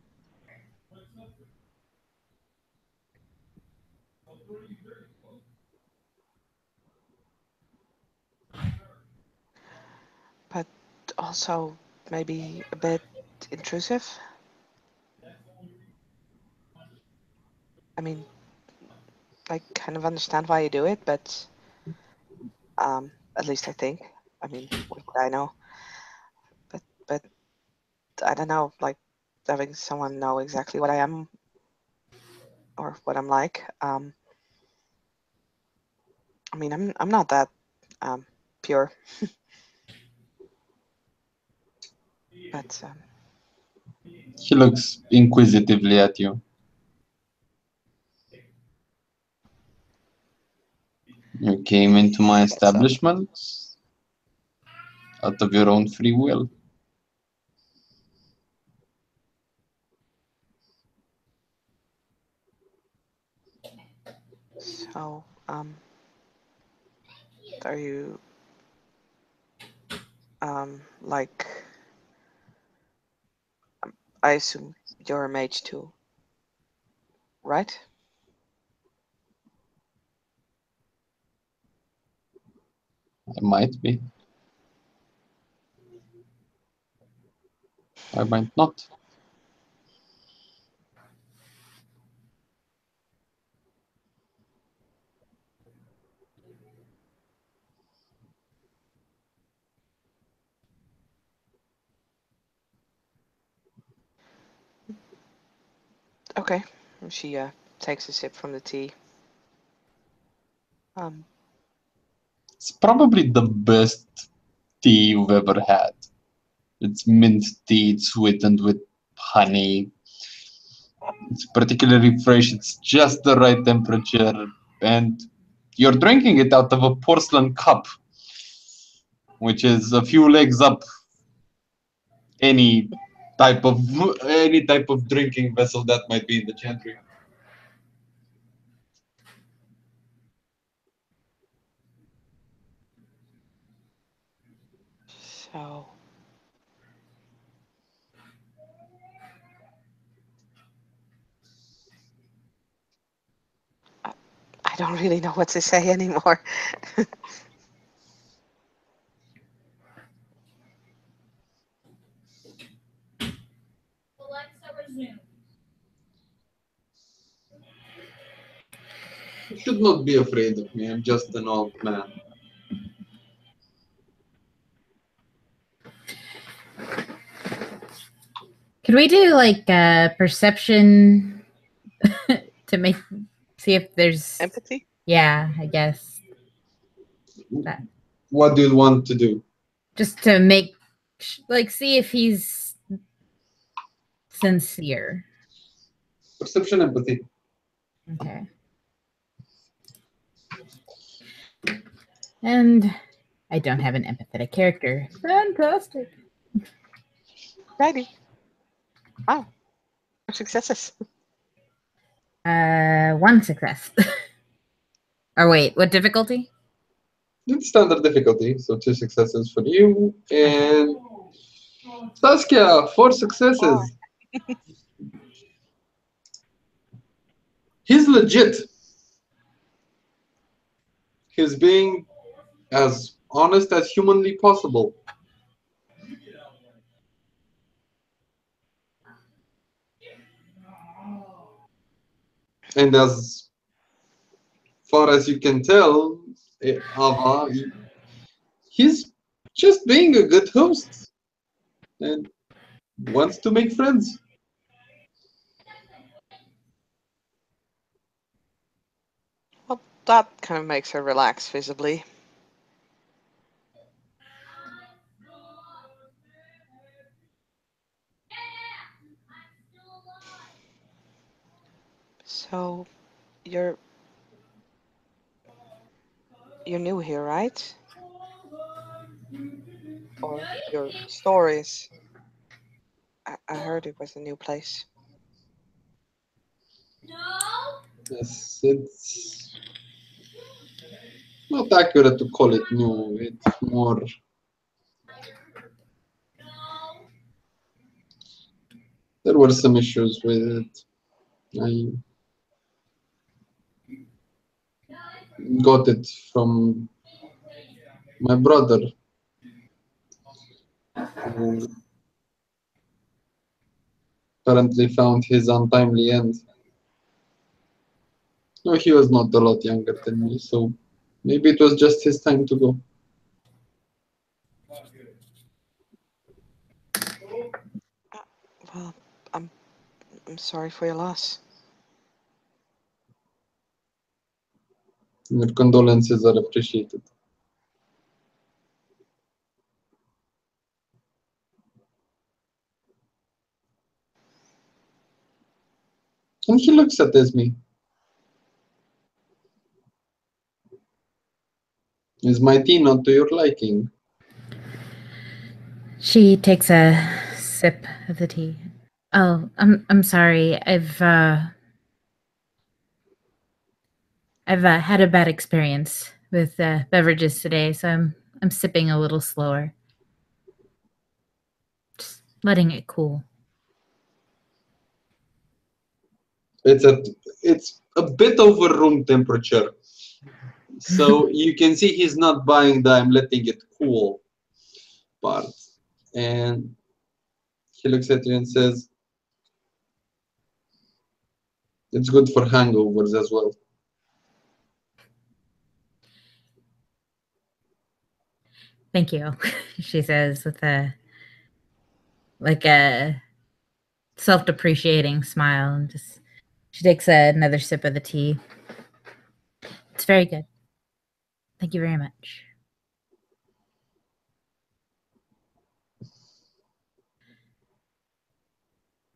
But also maybe a bit intrusive. I mean, I kind of understand why you do it, but at least I think. I mean, what would I know? But I don't know, like having someone know exactly what I am or what I'm like. I mean, I'm not that pure, but He looks inquisitively at you. You came into my establishment out of your own free will. so are you like? I assume you're a mage too, right? I might be. I might not. Okay. She takes a sip from the tea. It's probably the best tea you've ever had. It's mint tea, it's sweetened with honey. It's particularly fresh, it's just the right temperature, and you're drinking it out of a porcelain cup, which is a few legs up any type of drinking vessel that might be in the chantry. So I don't really know what to say anymore. You should not be afraid of me, I'm just an old man. Could we do like perception to see if there's Empathy? Yeah, I guess that What do you want to do? just to see if he's sincere. Perception, empathy. Okay. And I don't have an empathetic character. Fantastic. Righty. Wow. Successes. 1 success. Or wait, what difficulty? It's standard difficulty, so 2 successes for you, and Saskia, 4 successes. He's legit. He's being as honest as humanly possible. And as far as you can tell, Ava, he's just being a good host and wants to make friends. Well, that kind of makes her relax visibly. So, you're new here, right? Or your stories? I heard it was a new place. Yes, it's not accurate to call it new. It's more There were some issues with it. I got it from my brother, who apparently found his untimely end. No, he was not a lot younger than me, so maybe it was just his time to go. Well, I'm sorry for your loss. Your condolences are appreciated. And he looks at Esme. Is my tea not to your liking? She takes a sip of the tea. Oh, I'm sorry. I've had a bad experience with beverages today, so I'm sipping a little slower. Just letting it cool. It's a bit over room temperature. So you can see he's not buying the I'm letting it cool part. And he looks at you and says, it's good for hangovers as well. Thank you, she says with a self-depreciating smile, and just she takes another sip of the tea. It's very good. Thank you very much.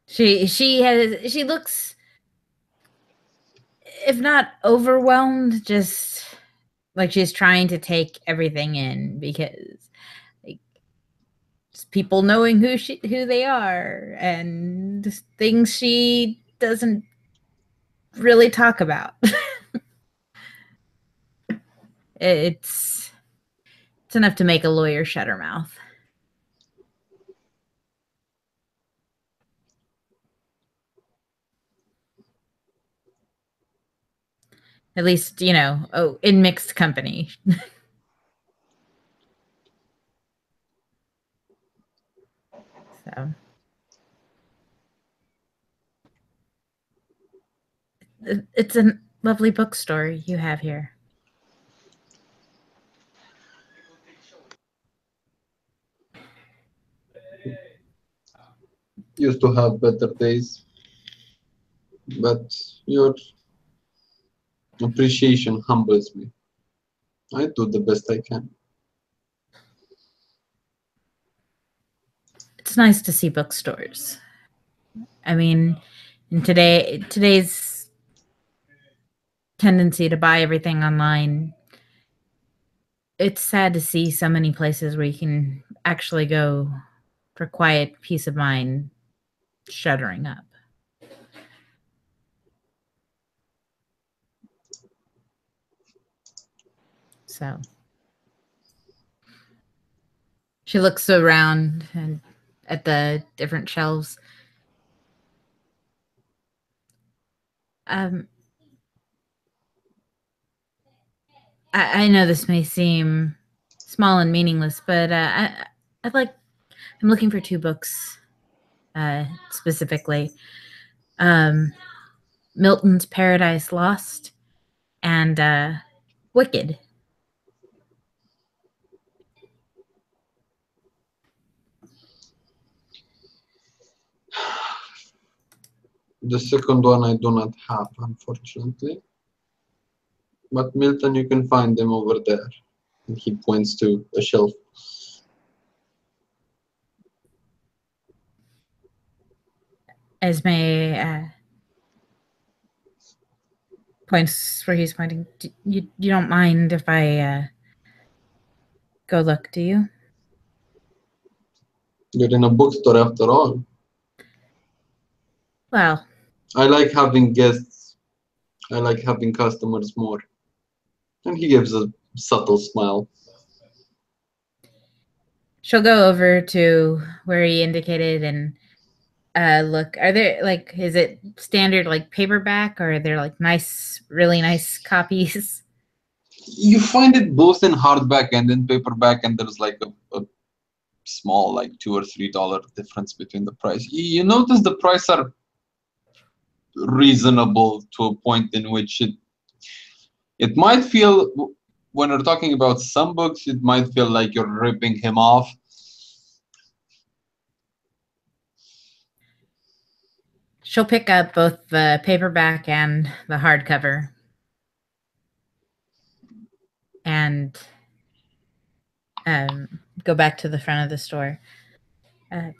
She looks, if not overwhelmed, just like she's trying to take everything in, because like just people knowing who they are and just things she doesn't really talk about. It's enough to make a lawyer shut her mouth. At least, in mixed company. So it's a lovely bookstore you have here. Used to have better days, but your appreciation humbles me. I do the best I can. It's nice to see bookstores. I mean, in today's tendency to buy everything online, it's sad to see so many places where you can actually go for quiet peace of mind shuttering up. So she looks around and at the different shelves. I know this may seem small and meaningless, but I'm looking for 2 books specifically. Milton's Paradise Lost and Wicked. The second one I do not have, unfortunately. But Milton, you can find them over there. And he points to a shelf. Esme points where he's pointing. You don't mind if I go look, do you? You're in a bookstore after all. Well, I like having guests. I like having customers more. And he gives a subtle smile. she'll go over to where he indicated, and look. Are there like, is it standard like paperback, or are there like nice, really nice copies? You find it both in hardback and in paperback, and there's like a small, like $2 or $3 difference between the price. You notice the price are reasonable to a point in which it might feel, when we're talking about some books, it might feel like you're ripping him off. She'll pick up both the paperback and the hardcover, and go back to the front of the store. I'd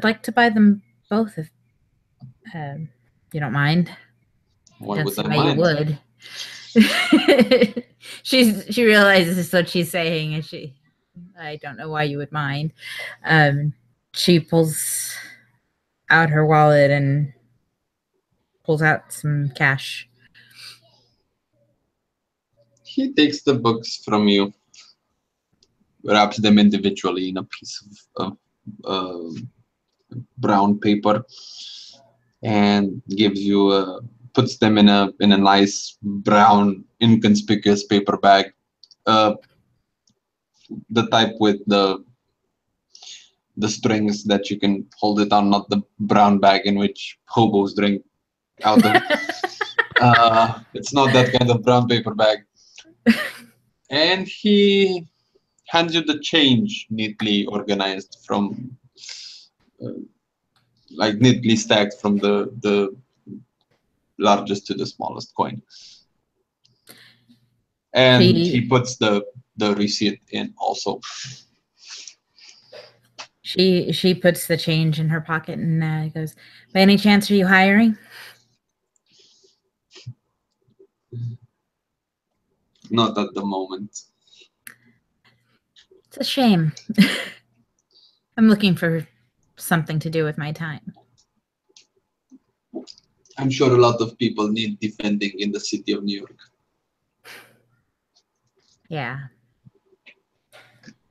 like to buy them both if you don't mind. Why Don't would see I why you mind? would. She realizes what she's saying, and I don't know why you would mind. She pulls out her wallet and pulls out some cash. He takes the books from you, wraps them individually in a piece of brown paper, and gives you puts them in a nice brown inconspicuous paper bag, the type with the strings that you can hold it on, not the brown bag in which hobos drink out of. It's not that kind of brown paper bag. And he hands you the change, neatly organized from, like neatly stacked from the largest to the smallest coin. And he puts the receipt in also. She puts the change in her pocket and goes, "By any chance, are you hiring?" Not at the moment. It's a shame. I'm looking for something to do with my time. I'm sure a lot of people need defending in the city of New York. Yeah.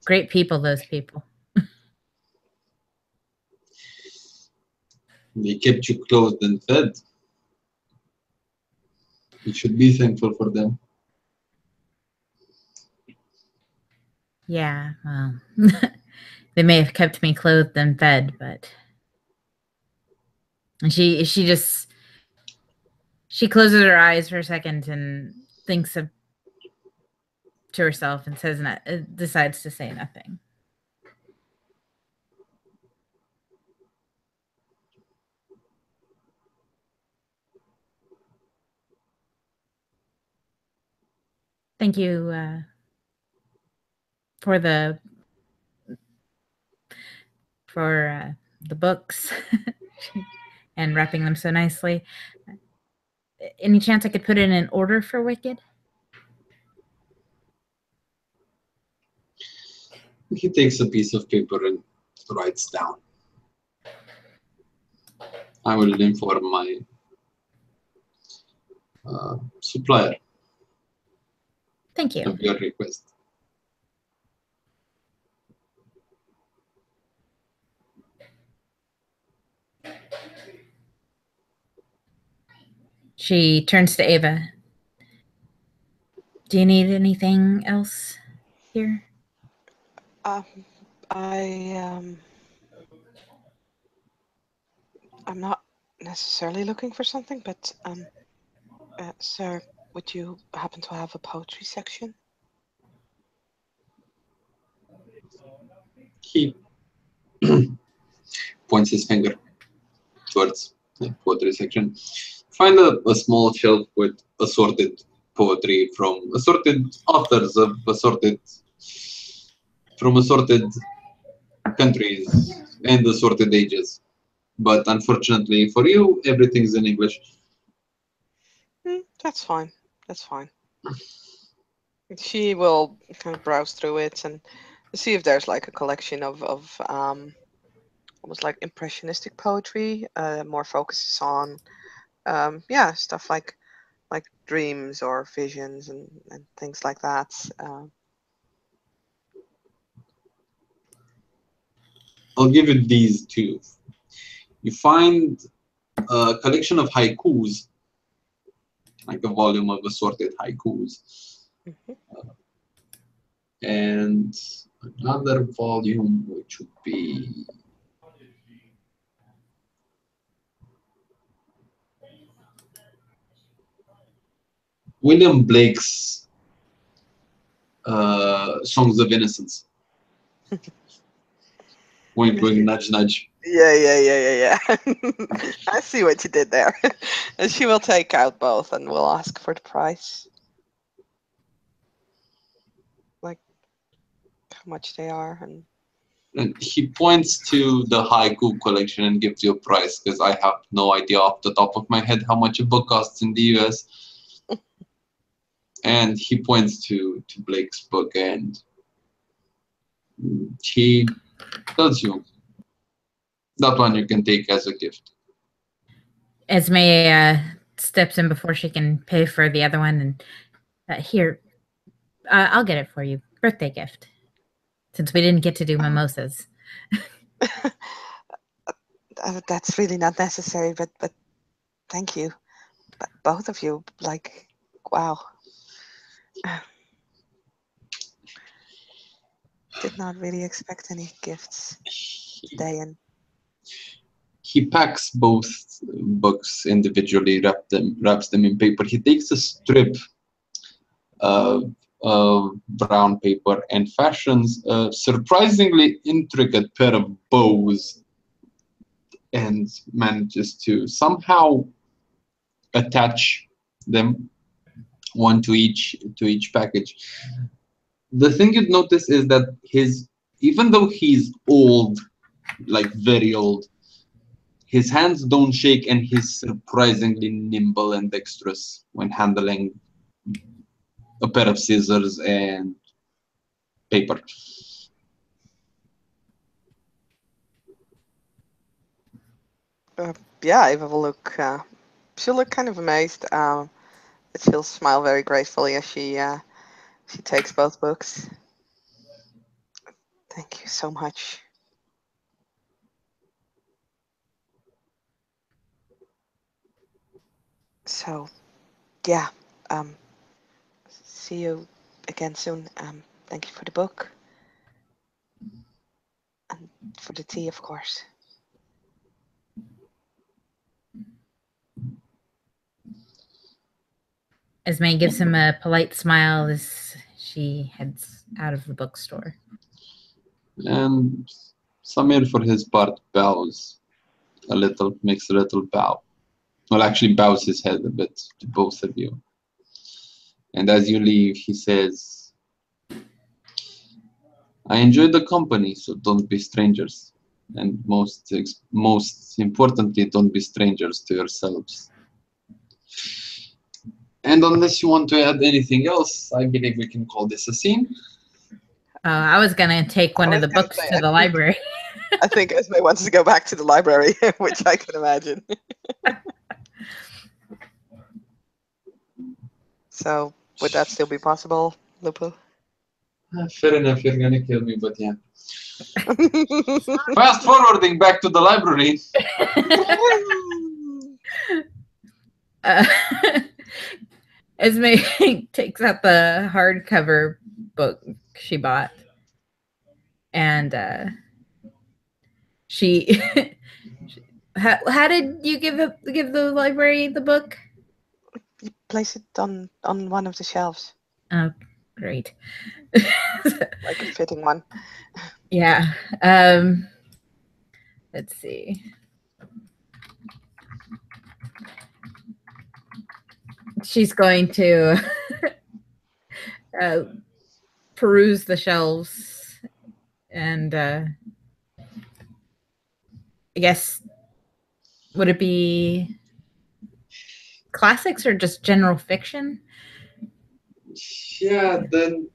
Great people, those people. They kept you clothed and fed. You should be thankful for them. Yeah, well, they may have kept me clothed and fed, but she closes her eyes for a second and thinks to herself and decides to say nothing. Thank you for the books and wrapping them so nicely. Any chance I could put in an order for Wicked? He takes a piece of paper and writes down. I will inform my supplier. Thank you. Of your request. She turns to Ava. Do you need anything else here? I'm not necessarily looking for something, but sir, would you happen to have a poetry section? He points his finger towards the poetry section. Find a small shelf with assorted poetry from assorted authors of assorted countries and assorted ages. But unfortunately for you, everything's in English. That's fine. That's fine. She will kind of browse through it and see if there's like a collection of almost like impressionistic poetry. More focuses on stuff like dreams or visions and things like that. I'll give you these two. You find a collection of haikus, like a volume of assorted haikus. And another volume, which would be William Blake's Songs of Innocence. Wink, wink, nudge, nudge. Yeah. I see what you did there. And she will take out both and will ask for the price. Like how much they are and And he points to the haiku collection and gives you a price, because I have no idea off the top of my head how much a book costs in the US. And he points to Blake's book, and he tells you that one you can take as a gift. Esme steps in before she can pay for the other one, and here, I'll get it for you. Birthday gift. Since we didn't get to do mimosas. that's really not necessary, but thank you. Both of you, like, wow. Did not really expect any gifts today, and he packs both books individually, wraps them in paper. He takes a strip of brown paper and fashions a surprisingly intricate pair of bows, and manages to somehow attach them, one to each package. The thing you'd notice is that even though he's old, like very old, his hands don't shake, and he's surprisingly nimble and dexterous when handling a pair of scissors and paper. yeah, Ava will look. She'll look kind of amazed. But she'll smile very gracefully as she takes both books. Thank you so much. So, yeah. See you again soon. Thank you for the book. And for the tea, of course. Esme gives him a polite smile as she heads out of the bookstore. And Samir, for his part, bows a little, makes a little bow. Well, actually bows his head a bit to both of you. And as you leave, he says, I enjoy the company, so don't be strangers. And most importantly, don't be strangers to yourselves. And unless you want to add anything else, I believe we can call this a scene. I was going to take one of the books to the library. I think Esme wants to go back to the library, which I can imagine. So, would that still be possible, Lupo? Fair enough, you're gonna kill me, but yeah. Fast forwarding back to the library. Esme takes out the hardcover book she bought, and she. How did you give the library the book? You place it on one of the shelves. Oh, great. Like a fitting one. Yeah. Let's see. She's going to peruse the shelves, and I guess, would it be classics or just general fiction? Yeah, then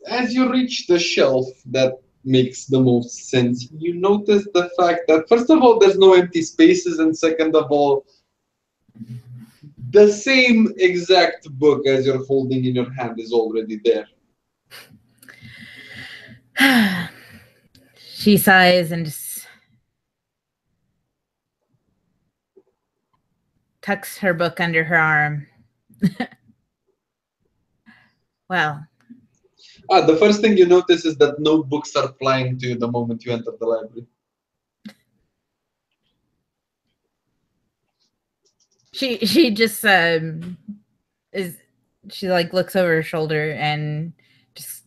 as you reach the shelf that makes the most sense, you notice the fact that, first of all, there's no empty spaces, and second of all, the same exact book as you're holding in your hand is already there. She sighs and just tucks her book under her arm. Well, The first thing you notice is that no books are flying to you the moment you enter the library. she just she like looks over her shoulder and just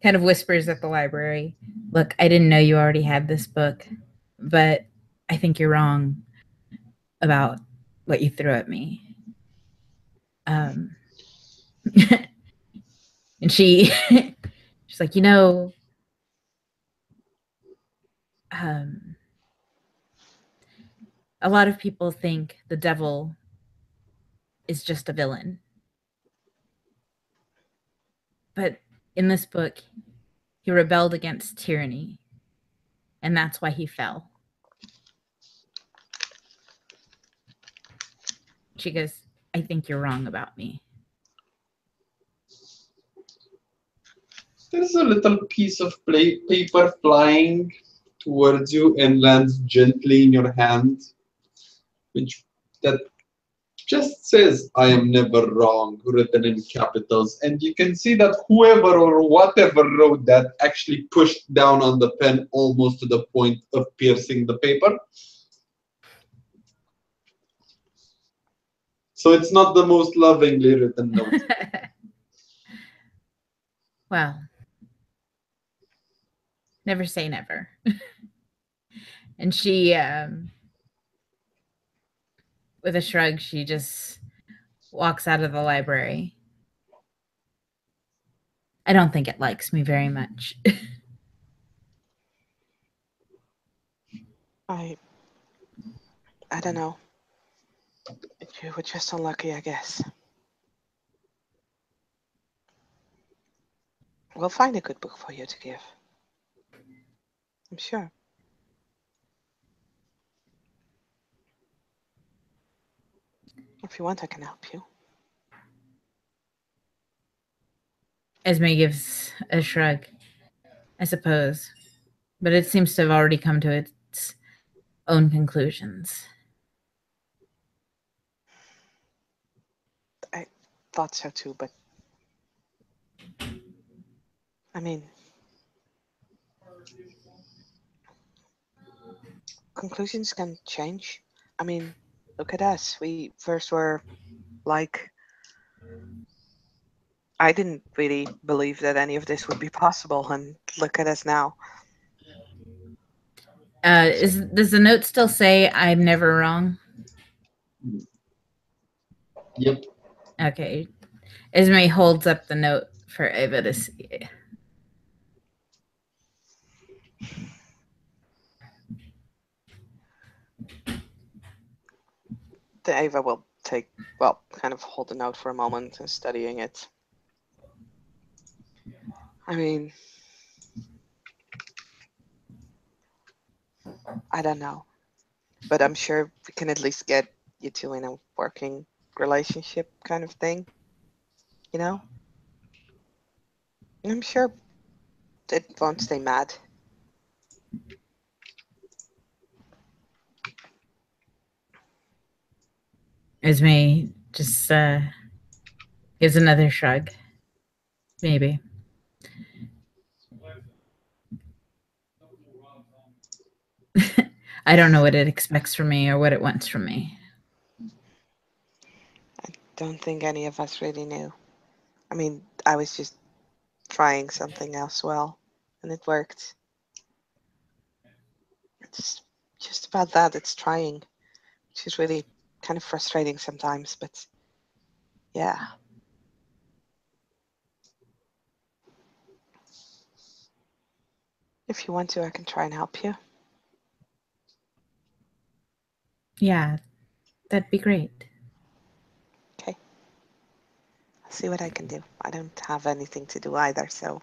kind of whispers at the library, "Look, I didn't know you already had this book, but I think you're wrong about what you threw at me." And she's like, a lot of people think the devil is just a villain. But in this book, he rebelled against tyranny, and that's why he fell. She goes, "I think you're wrong about me." There's a little piece of paper flying towards you and lands gently in your hand, which that just says "I am never wrong" written in capitals, and you can see that whoever or whatever wrote that actually pushed down on the pen almost to the point of piercing the paper. So it's not the most lovingly written note. Well, never say never. And she, with a shrug, she just walks out of the library. I don't think it likes me very much. I don't know. You were just unlucky, I guess. We'll find a good book for you to give. I'm sure. If you want, I can help you. Esme gives a shrug, I suppose. But it seems to have already come to its own conclusions. I thought so too, but I mean, conclusions can change. I mean, look at us. We first were like, I didn't really believe that any of this would be possible, and look at us now. Does the note still say "I'm never wrong"? Yep. Okay. Esme holds up the note for Ava to see. The Ava will kind of hold the note for a moment and studying it. I mean, I don't know, but I'm sure we can at least get you two in a working relationship kind of thing, you know? And I'm sure it won't stay mad. Esme just gives another shrug. Maybe. I don't know what it expects from me or what it wants from me. I don't think any of us really knew. I mean, I was just trying something else well, and it worked. It's just about that, it's trying, which is really kind of frustrating sometimes, but yeah. If you want to, I can try and help you. Yeah, that'd be great. Okay. I'll see what I can do. I don't have anything to do either, so.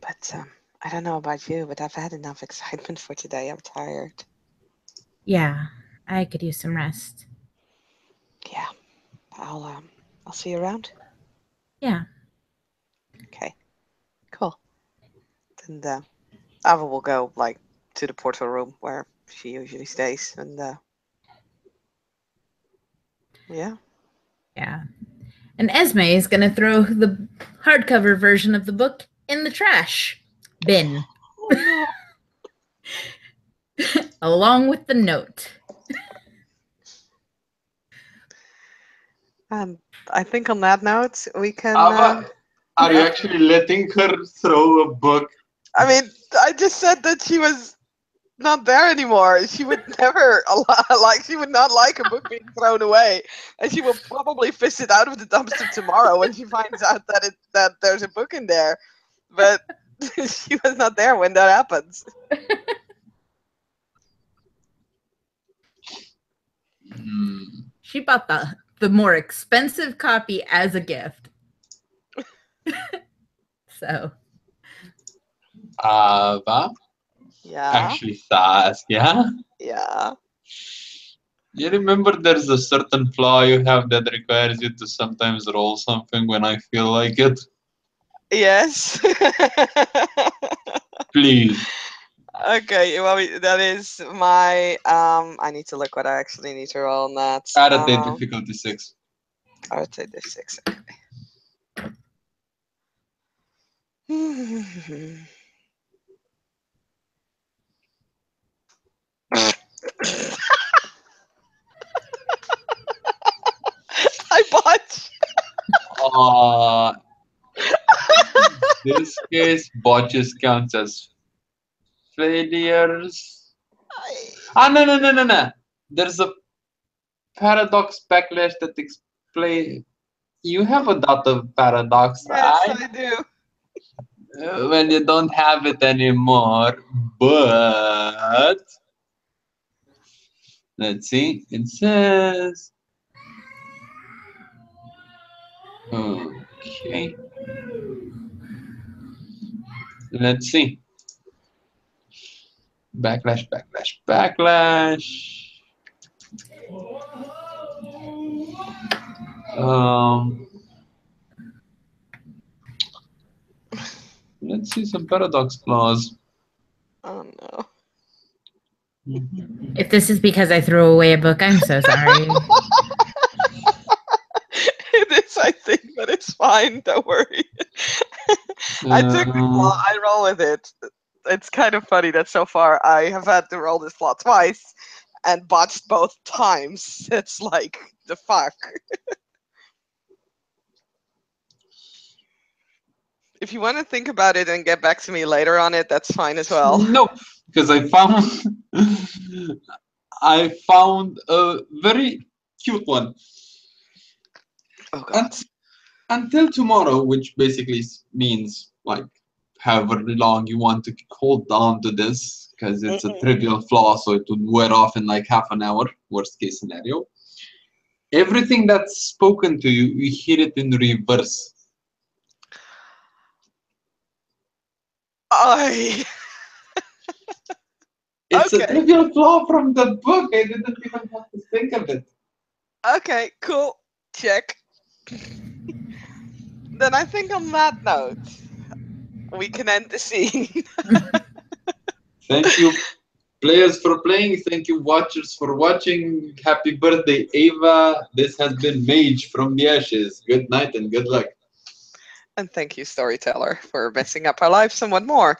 But I don't know about you, but I've had enough excitement for today. I'm tired. Yeah, I could use some rest. Yeah. I'll see you around. Yeah. Okay. Cool. Then Ava will go like to the portal room where she usually stays. And yeah. Yeah. And Esme is going to throw the hardcover version of the book in the trash bin. Oh, no. Along with the note. And I think on that note, we can. Ava, are you actually letting her throw a book? I mean, I just said that she was not there anymore. She would never she would not like a book being thrown away, and she will probably fish it out of the dumpster tomorrow when she finds out that there's a book in there. But she was not there when that happens. She bought the more expensive copy as a gift. So. Ava, Yeah. actually, Saskia. Yeah. You remember there's a certain flaw you have that requires you to sometimes roll something when I feel like it? Yes. Please. Okay, well, that is my, I need to look what I actually need to roll on that. Add a difficulty 6. I would say this 6, okay. I botched. In this case, botches counts as failures. No. There's a paradox backlash that explains. You have a dot of paradox, Yes, right? I do. Well, you don't have it anymore, but let's see. It says, okay. Let's see. Backlash. Let's see some paradox clause. Oh no. If this is because I threw away a book, I'm so sorry. It is, I think, but it's fine. Don't worry. I roll with it. It's kind of funny that so far I have had to roll this flaw twice and botched both times. It's like, the fuck. If you want to think about it and get back to me later on it, that's fine as well. No, because I found a very cute one. Oh god. Until tomorrow, which basically means like however long you want to hold on to this, because it's a trivial flaw, so it would wear off in like half an hour, worst case scenario. Everything that's spoken to you, you hear it in reverse. It's a trivial flaw from the book. I didn't even have to think of it. Okay, cool. Check. Then I think on that note, we can end the scene. Thank you, players, for playing. Thank you, watchers, for watching. Happy birthday, Ava. This has been Mage from the Ashes. Good night and good luck. And thank you, Storyteller, for messing up our lives somewhat more.